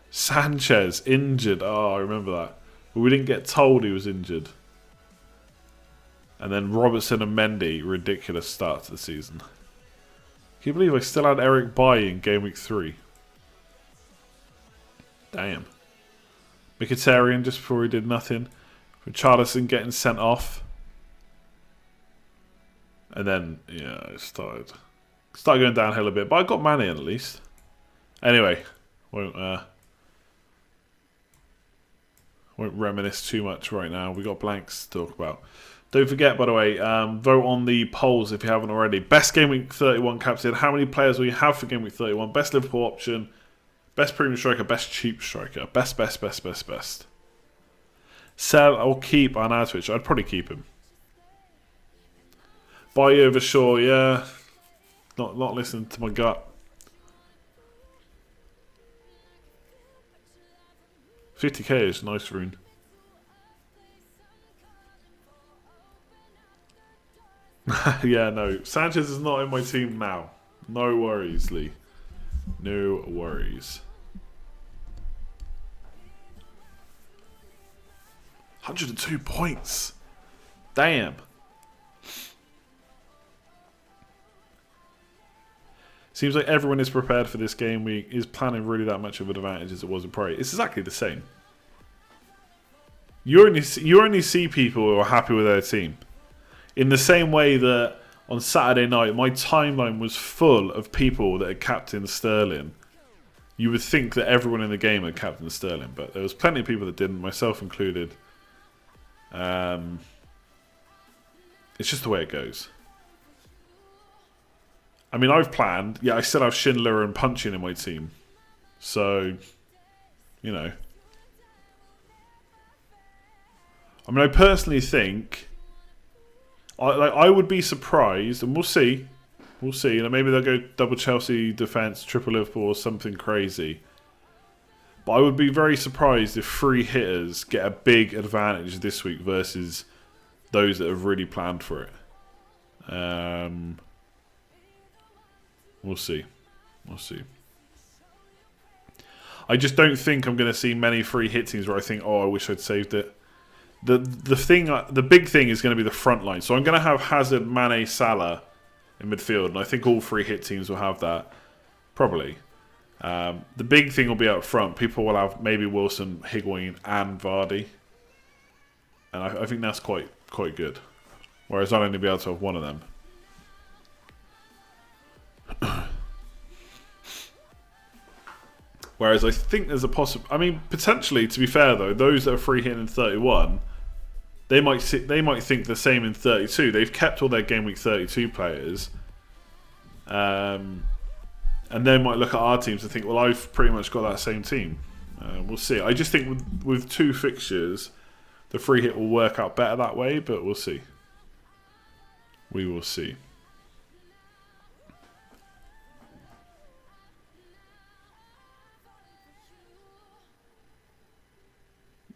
Sanchez, injured. Oh, I remember that. But we didn't get told he was injured. And then Robertson and Mendy, ridiculous start to the season. Can you believe I still had Eric Bailly in game week 3? Damn. Mkhitaryan just before he did nothing. Richarlison getting sent off. And then, yeah, it started going downhill a bit. But I got Mane in at least. Anyway, won't reminisce too much right now. We got blanks to talk about. Don't forget, by the way, vote on the polls if you haven't already. Best Game Week 31 captain. How many players will you have for Game Week 31? Best Liverpool option. Best premium striker. Best cheap striker. Best. Sell or keep Arnautovic. I'd probably keep him. Buy over Shaw, yeah. Not listening to my gut. 50k is nice, Rune. Yeah, no. Sanchez is not in my team now. No worries, Lee. No worries. 102 points. Damn. Seems like everyone is prepared for this game week, is planning really that much of an advantage as it was in Pro. It's exactly the same. You only see people who are happy with their team. In the same way that on Saturday night, my timeline was full of people that had captained Sterling. You would think that everyone in the game had captained Sterling, but there was plenty of people that didn't, myself included. It's just the way it goes. I mean, I've planned. Yeah, I still have Schindler and Punchin in my team. So, you know. I mean, I personally think I would be surprised, and we'll see. We'll see. You know, maybe they'll go double Chelsea defence, triple Liverpool, or something crazy. But I would be very surprised if free hitters get a big advantage this week versus those that have really planned for it. We'll see. We'll see. I just don't think I'm going to see many free hit teams where I think, oh, I wish I'd saved it. The big thing is going to be the front line. So I'm going to have Hazard, Mane, Salah in midfield, and I think all free hit teams will have that. Probably. The big thing will be up front. People will have maybe Wilson, Higuain, and Vardy, and I think that's quite good. Whereas I'll only be able to have one of them. Whereas I think there's a possible. I mean, potentially, to be fair though, those that are free hitting in 31, they might think the same in 32. They've kept all their game week 32 players. And they might look at our teams and think, well, I've pretty much got that same team. We'll see. I just think with 2 fixtures, the free hit will work out better that way, but we'll see. We will see.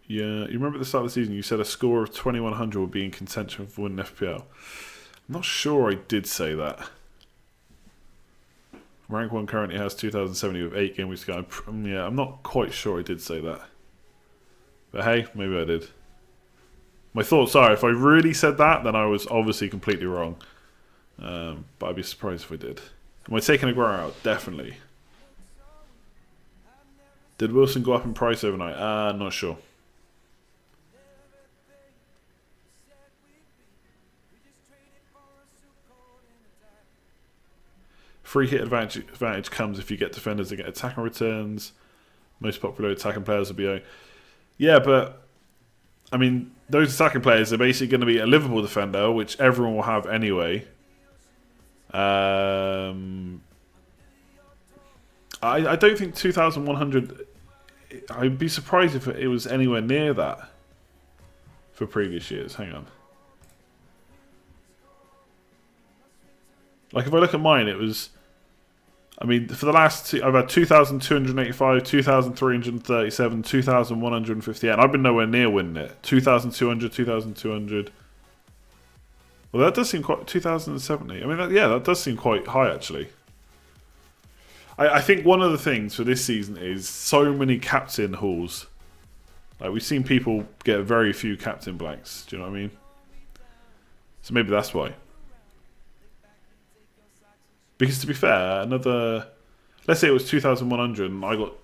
Yeah, you remember at the start of the season, you said a score of 2100 would be in contention for winning FPL. I'm not sure I did say that. Rank 1 currently has 2070 with 8 game weeks to go. Yeah, I'm not quite sure I did say that. But hey, maybe I did. My thoughts are, if I really said that, then I was obviously completely wrong. But I'd be surprised if I did. Am I taking Aguero out? Definitely. Did Wilson go up in price overnight? Not sure. Free hit advantage comes if you get defenders that get attacking returns. Most popular attacking players will be... Yeah, but... I mean, those attacking players are basically going to be a Liverpool defender, which everyone will have anyway. I don't think 2,100... I'd be surprised if it was anywhere near that for previous years. Hang on. Like, if I look at mine, it was... I mean, for the last two, I've had 2,285, 2,337, 2,158. I've been nowhere near winning it. 2,200, 2,200. Well, that does seem quite... 2,070. I mean, that does seem quite high, actually. I think one of the things for this season is so many captain hauls. Like, we've seen people get very few captain blanks. Do you know what I mean? So maybe that's why. Because to be fair, let's say it was 2,100 and I got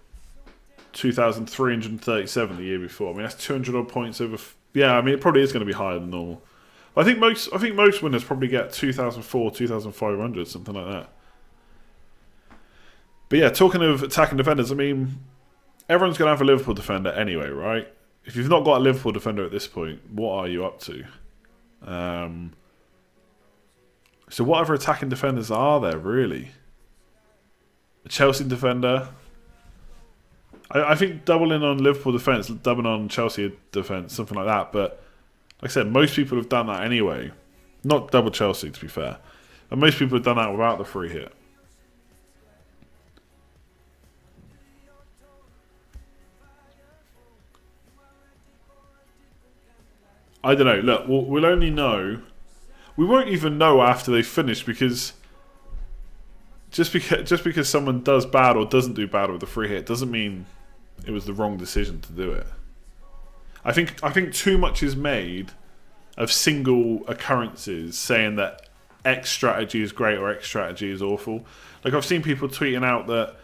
2,337 the year before. I mean, that's 200 odd points over... Yeah, I mean, it probably is going to be higher than normal. I think most winners probably get 2,400, 2,500, something like that. But yeah, talking of attacking defenders, I mean, everyone's going to have a Liverpool defender anyway, right? If you've not got a Liverpool defender at this point, what are you up to? So what other attacking defenders are there, really? A Chelsea defender. I think doubling on Liverpool defence, doubling on Chelsea defence, something like that. But like I said, most people have done that anyway. Not double Chelsea, to be fair. And most people have done that without the free hit. I don't know. Look, we'll only know... We won't even know after they finish because just because someone does bad or doesn't do bad with the free hit doesn't mean it was the wrong decision to do it. I think too much is made of single occurrences saying that X strategy is great or X strategy is awful. Like, I've seen people tweeting out that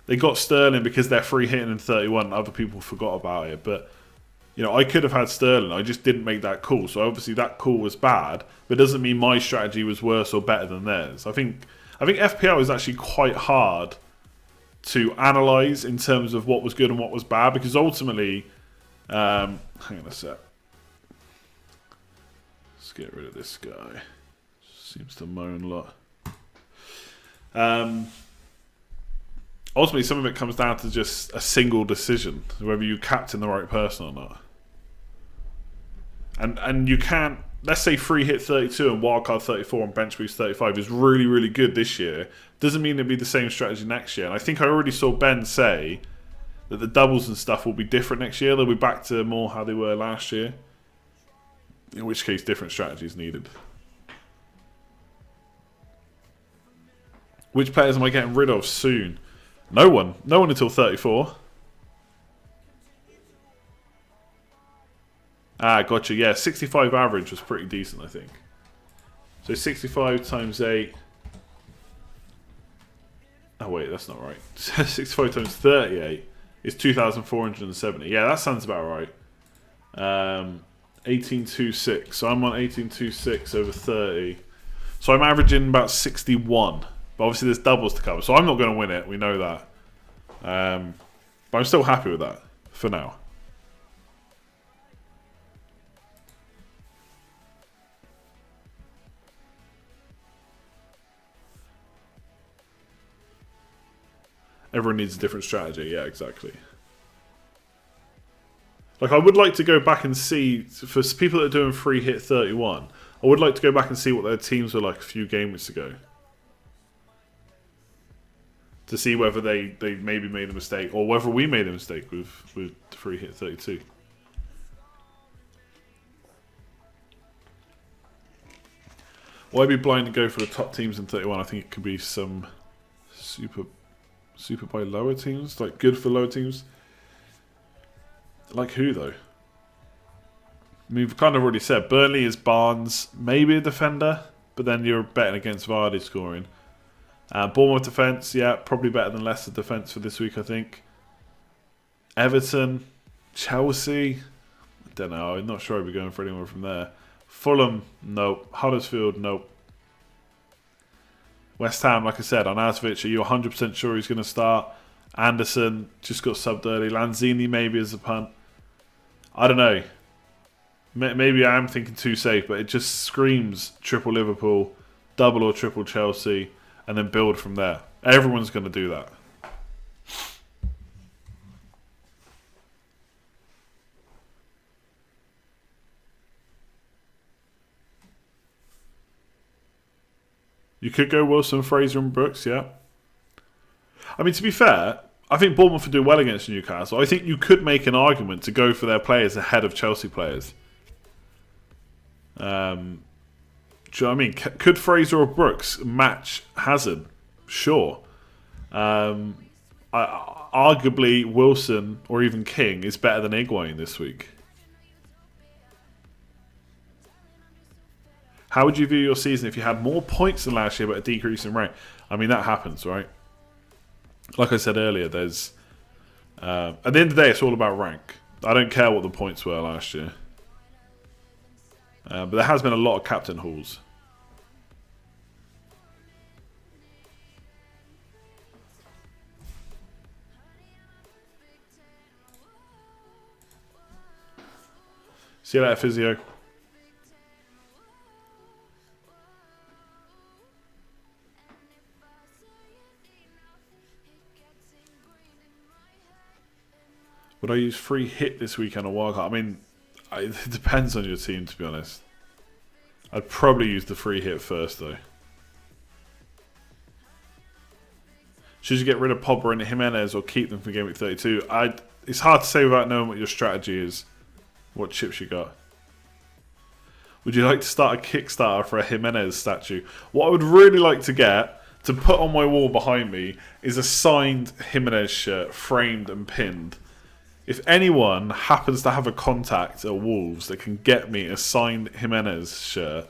they got Sterling because they're free hitting in 31 and other people forgot about it, but you know, I could have had Sterling. I just didn't make that call. So obviously that call was bad, but it doesn't mean my strategy was worse or better than theirs. I think FPL is actually quite hard to analyse in terms of what was good and what was bad, because ultimately, hang on a sec. Let's get rid of this guy. Seems to moan a lot. Ultimately, some of it comes down to just a single decision, whether you captain the right person or not. And you can't, let's say free hit 32 and wildcard 34 and bench boost 35 is really, really good this year. Doesn't mean it'll be the same strategy next year. And I think I already saw Ben say that the doubles and stuff will be different next year. They'll be back to more how they were last year. In which case, different strategies needed. Which players am I getting rid of soon? No one. No one until 34. Ah, gotcha. Yeah, 65 average was pretty decent, I think. So 65 times 8. Oh, wait, that's not right. 65 times 38 is 2,470. Yeah, that sounds about right. 1826. So I'm on 1826 over 30. So I'm averaging about 61. But obviously there's doubles to cover. So I'm not going to win it. We know that. But I'm still happy with that for now. Everyone needs a different strategy. Yeah, exactly. Like, I would like to go back and see, for people that are doing free hit 31, I would like to go back and see what their teams were like a few game weeks ago. To see whether they maybe made a mistake, or whether we made a mistake with free hit 32. Why be blind to go for the top teams in 31? I think it could be some super by lower teams, like good for lower teams. Like who though? I mean, we've kind of already said Burnley is Barnes, maybe a defender, but then you're betting against Vardy scoring. Bournemouth defence, yeah, probably better than Leicester defence for this week, I think. Everton, Chelsea, I don't know. I'm not sure I'd be going for anyone from there. Fulham, nope. Huddersfield, nope. West Ham, like I said, on Arnautovic, are you 100% sure he's going to start? Anderson just got subbed early. Lanzini maybe as a punt. I don't know. Maybe I am thinking too safe, but it just screams triple Liverpool, double or triple Chelsea, and then build from there. Everyone's going to do that. You could go Wilson, Fraser and Brooks, yeah. I mean, to be fair, I think Bournemouth would do well against Newcastle. I think you could make an argument to go for their players ahead of Chelsea players. Do you know what I mean? Could Fraser or Brooks match Hazard? Sure. Arguably, Wilson or even King is better than Higuain this week. How would you view your season if you had more points than last year but a decrease in rank? I mean, that happens, right? Like I said earlier, there's... at the end of the day, it's all about rank. I don't care what the points were last year. But there has been a lot of captain hauls. See you later, Physio. Would I use free hit this weekend or wildcard? I mean, it depends on your team, to be honest. I'd probably use the free hit first, though. Should you get rid of Pogba and Jimenez or keep them for Gameweek 32? It's hard to say without knowing what your strategy is. What chips you got. Would you like to start a Kickstarter for a Jimenez statue? What I would really like to get, to put on my wall behind me, is a signed Jimenez shirt, framed and pinned. If anyone happens to have a contact at Wolves that can get me a signed Jimenez shirt,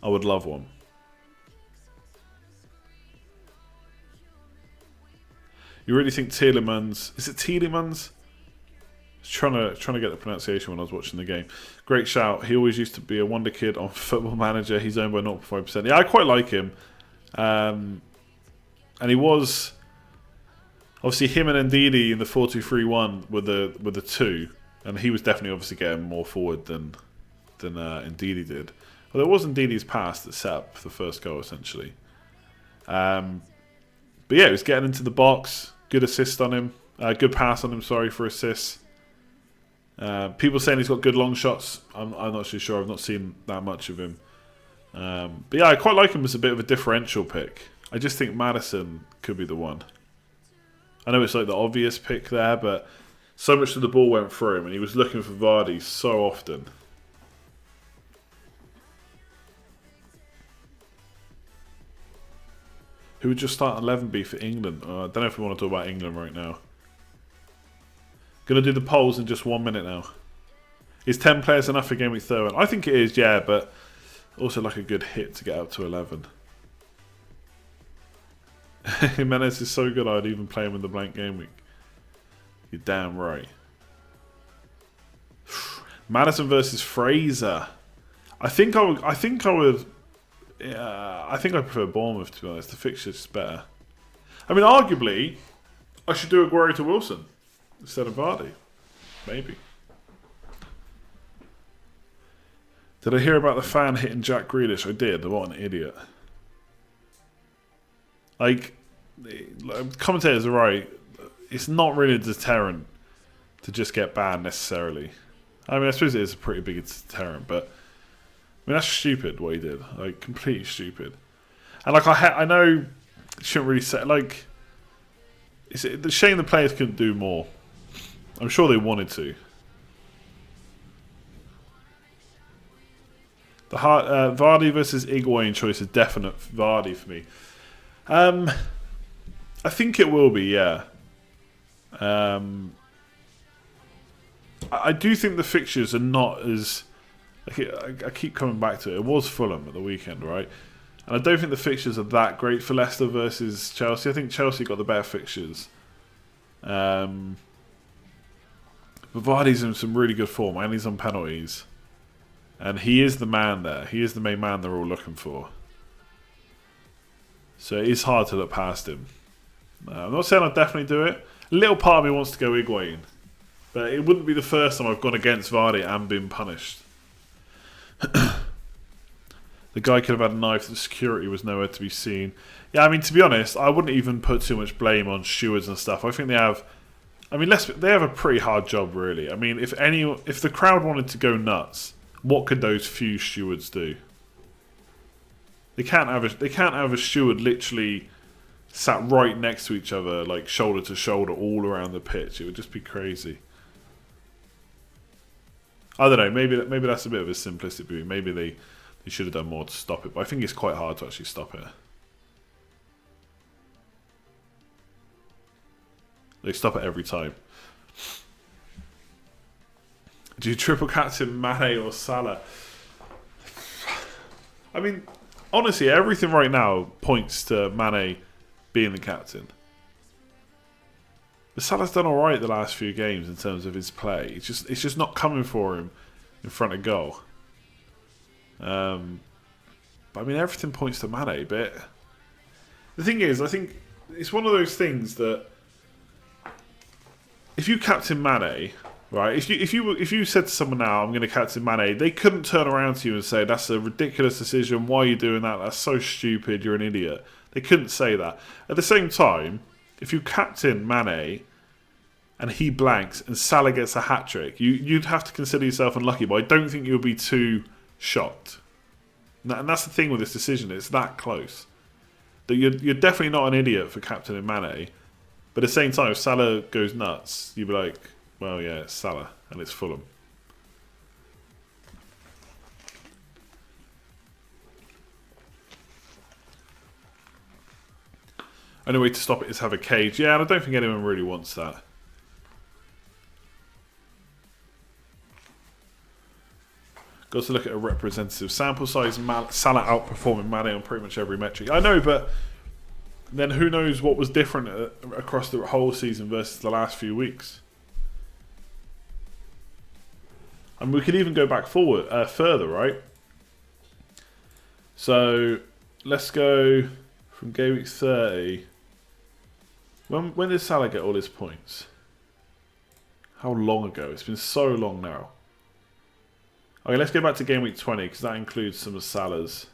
I would love one. You really think Tielemans... Is it Tielemans? Trying to get the pronunciation when I was watching the game. Great shout. He always used to be a wonder kid on Football Manager. He's owned by 0.5%. Yeah, I quite like him. And he was... Obviously, him and Ndidi in the 4-2-3-1 were the two, and he was definitely obviously getting more forward than Ndidi did. Although it was Ndidi's pass that set up the first goal, essentially. But yeah, he was getting into the box. Good assist on him. Good pass on him, sorry, for assists. People saying he's got good long shots. I'm not actually sure. I've not seen that much of him. But yeah, I quite like him as a bit of a differential pick. I just think Maddison could be the one. I know it's like the obvious pick there, but so much of the ball went through him and he was looking for Vardy so often. Who would just start 11B for England? I don't know if we want to talk about England right now. Going to do the polls in just 1 minute now. Is 10 players enough for Gameweek 30? I think it is, yeah, but also like a good hit to get up to 11. Jimenez is so good I'd even play him in the blank Gameweek. You're damn right. Maddison versus Fraser. I think I would. Yeah, I think I prefer Bournemouth, to be honest. The fixture's just better. I mean, arguably, I should do Aguero to Wilson instead of Vardy. Maybe. Did I hear about the fan hitting Jack Grealish? I did. What an idiot. Like, commentators are right. It's not really a deterrent to just get banned necessarily. I mean, I suppose it is a pretty big deterrent, but I mean, that's stupid what he did. Like, completely stupid. And like, I know you shouldn't really say, like, it's a shame the players couldn't do more. I'm sure they wanted to. The Vardy versus Higuain choice is definite Vardy for me. I think it will be, yeah. I do think the fixtures are not as... I keep coming back to it. It was Fulham at the weekend, right? And I don't think the fixtures are that great for Leicester versus Chelsea. I think Chelsea got the better fixtures. But Vardy's in some really good form, and he's on penalties. And he is the man there. He is the main man they're all looking for. So it is hard to look past him. I'm not saying I'd definitely do it. A little part of me wants to go Higuain. But it wouldn't be the first time I've gone against Vardy and been punished. The guy could have had a knife. The security was nowhere to be seen. Yeah, I mean, to be honest, I wouldn't even put too much blame on stewards and stuff. I think they have... I mean, they have a pretty hard job, really. I mean, if the crowd wanted to go nuts, what could those few stewards do? They can't have a steward literally sat right next to each other, like shoulder to shoulder, all around the pitch. It would just be crazy. I don't know. Maybe that's a bit of a simplistic view. Maybe they should have done more to stop it. But I think it's quite hard to actually stop it. They stop it every time. Do you triple captain Mane or Salah? I mean, honestly, everything right now points to Mane being the captain. But Salah's done all right the last few games in terms of his play. It's just not coming for him in front of goal. But I mean, everything points to Mane. But the thing is, I think it's one of those things that if you captain Mane, right? If you said to someone now, I'm going to captain Mane, they couldn't turn around to you and say that's a ridiculous decision. Why are you doing that? That's so stupid. You're an idiot. They couldn't say that. At the same time, if you captain Mane and he blanks and Salah gets a hat-trick, you'd have to consider yourself unlucky, but I don't think you'll be too shocked. And that's the thing with this decision. It's that close. That you're definitely not an idiot for captaining Mane, but at the same time, if Salah goes nuts, you'd be like, well, yeah, it's Salah and it's Fulham. Only way to stop it is have a cage. Yeah, and I don't think anyone really wants that. Got to look at a representative sample size. Salah outperforming Mane on pretty much every metric. I know, but then who knows what was different across the whole season versus the last few weeks? And we could even go back forward further, right? So let's go from game week 30. When did Salah get all his points? How long ago? It's been so long now. Okay, let's go back to game week 20 because that includes some of Salah's.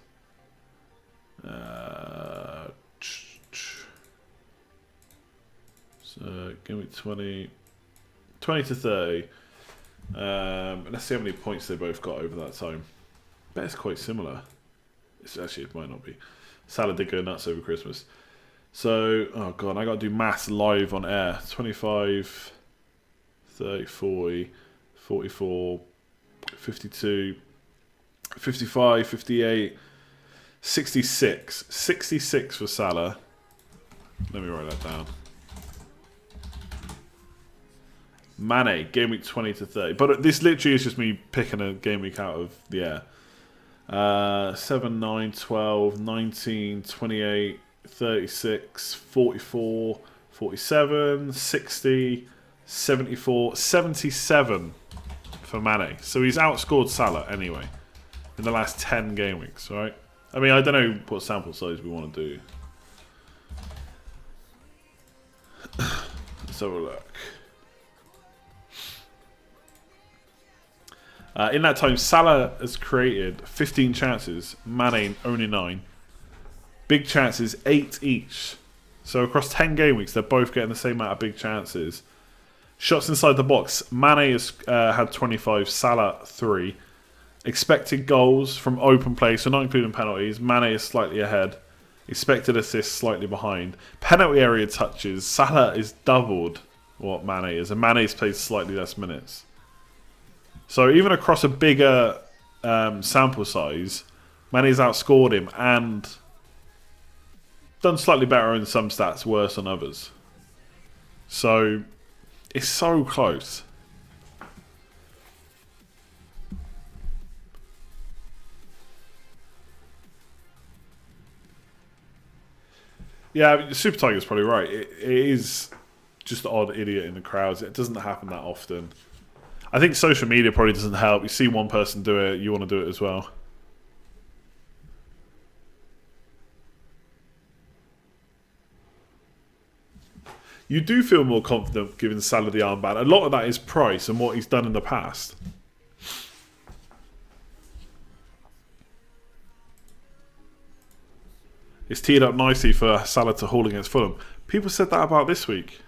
So, give me 20 to 30. Let's see how many points they both got over that time. I bet it's quite similar. Actually, it might not be. Salah did go nuts over Christmas. So, oh god, I got to do maths live on air. 25, 30, 40, 44, 52, 55, 58, 66. 66 for Salah. Let me write that down. Mane, game week 20 to 30. But this literally is just me picking a game week out of the air. 7, 9, 12, 19, 28, 36, 44, 47, 60, 74, 77 for Mane. So he's outscored Salah anyway in the last 10 game weeks, right? I mean, I don't know what sample size we want to do. Let's have a look. In that time, Salah has created 15 chances, Mane only 9. Big chances, 8 each. So across 10 game weeks, they're both getting the same amount of big chances. Shots inside the box, Mane has had 25, Salah 3. Expected goals from open play, so not including penalties, Mane is slightly ahead. Expected assists slightly behind. Penalty area touches, Salah is doubled what Mane is, and Mane's played slightly less minutes. So even across a bigger sample size, Mane's outscored him and done slightly better in some stats, worse on others. So it's so close. Yeah, Super Tiger's probably right. It is just the odd idiot in the crowds. It doesn't happen that often. I think social media probably doesn't help. You see one person do it, you want to do it as well. You do feel more confident giving Salah the armband. A lot of that is price and what he's done in the past. It's teed up nicely for Salah to haul against Fulham. People said that about this week.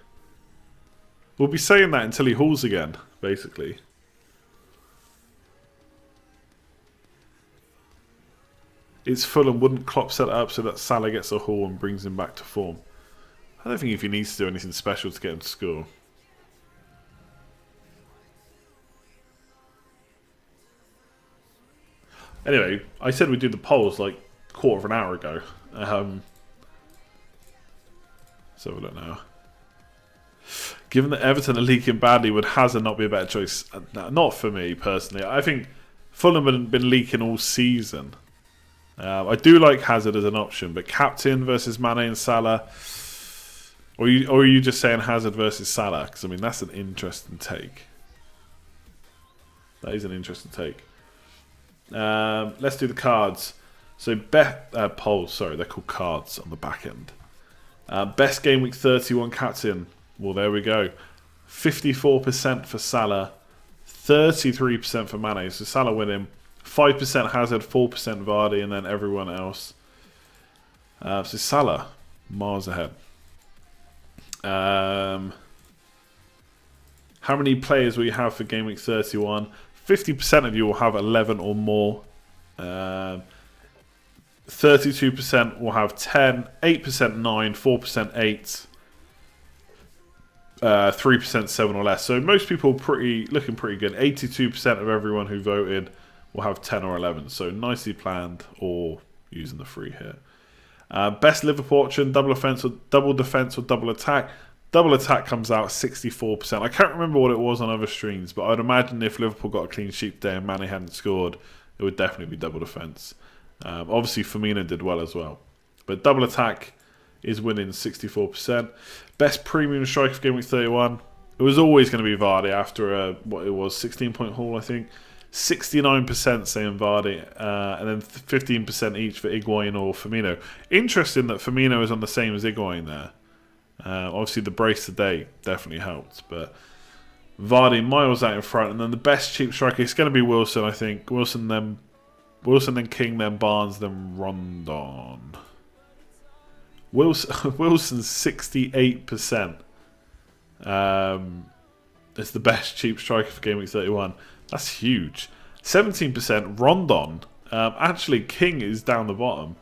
We'll be saying that until he hauls again, basically. It's Fulham. Wouldn't Klopp set it up so that Salah gets a haul and brings him back to form? I don't think if he needs to do anything special to get him to score. Anyway, I said we'd do the polls like a quarter of an hour ago. Let's have a look now. Given that Everton are leaking badly, would Hazard not be a better choice? Not for me, personally. I think Fulham have been leaking all season. I do like Hazard as an option, but captain versus Mane and Salah, or are you just saying Hazard versus Salah? Because I mean, that's an interesting take. That is an interesting take. Let's do the cards. So polls, sorry, they're called cards on the back end. Best game week 31 captain. Well, there we go. 54% for Salah, 33% for Mane. So Salah winning. 5% Hazard, 4% Vardy, and then everyone else. So Salah, miles ahead. How many players will you have for game week 31? 50% of you will have 11 or more. 32% will have 10, 8% 9, 4% 8, 3% 7 or less. So most people looking pretty good. 82% of everyone who voted will have 10 or 11. So nicely planned, or using the free hit. Best Liverpool option, double defense or double attack. Double attack comes out 64%. I can't remember what it was on other streams, but I'd imagine if Liverpool got a clean sheet today and Mane hadn't scored, it would definitely be double defense. Obviously, Firmino did well as well. But double attack is winning 64%. Best premium striker for game week 31. It was always going to be Vardy after what it was, 16-point haul, I think. 69% saying Vardy, and then 15% each for Higuain or Firmino. Interesting that Firmino is on the same as Higuain there. Obviously, the brace today definitely helped, but Vardy miles out in front, and then the best cheap striker is going to be Wilson, I think. Wilson, then King, then Barnes, then Rondon. Wilson's 68%. It's the best cheap striker for Game Week 31. That's huge. 17% Rondon. Actually, King is down the bottom.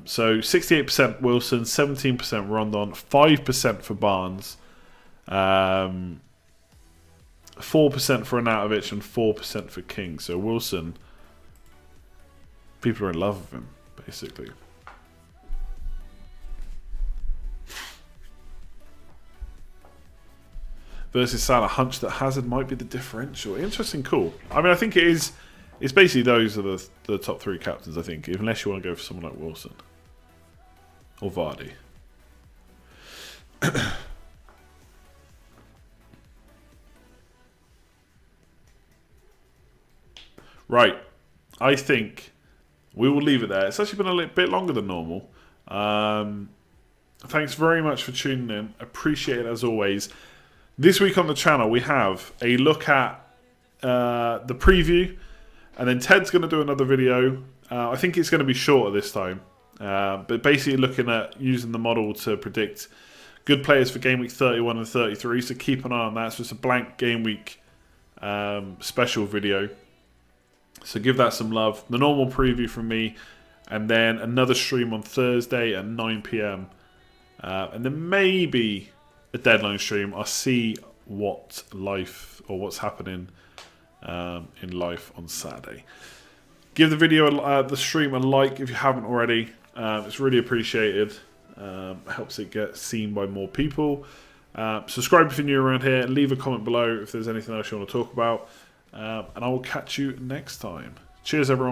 So 68% Wilson, 17% Rondon, 5% for Barnes, 4% for Arnautovic, and 4% for King. So Wilson, people are in love with him, basically. Versus Salah, hunch that Hazard might be the differential. Interesting call. I mean, I think it is. It's basically those are the top 3 captains, I think, unless you want to go for someone like Wilson or Vardy. Right. I think we will leave it there. It's actually been a little bit longer than normal. Thanks very much for tuning in. Appreciate it as always. This week on the channel, we have a look at the preview, and then Ted's going to do another video. I think it's going to be shorter this time, but basically looking at using the model to predict good players for Game Week 31 and 33, so keep an eye on that. So it's a blank Game Week special video, so give that some love. The normal preview from me, and then another stream on Thursday at 9 PM, and then maybe a deadline stream. I'll see what life or what's happening in life on Saturday. Give the video, the stream, a like if you haven't already. It's really appreciated. Helps it get seen by more people. Subscribe if you're new around here. Leave a comment below if there's anything else you want to talk about. And I will catch you next time. Cheers, everyone.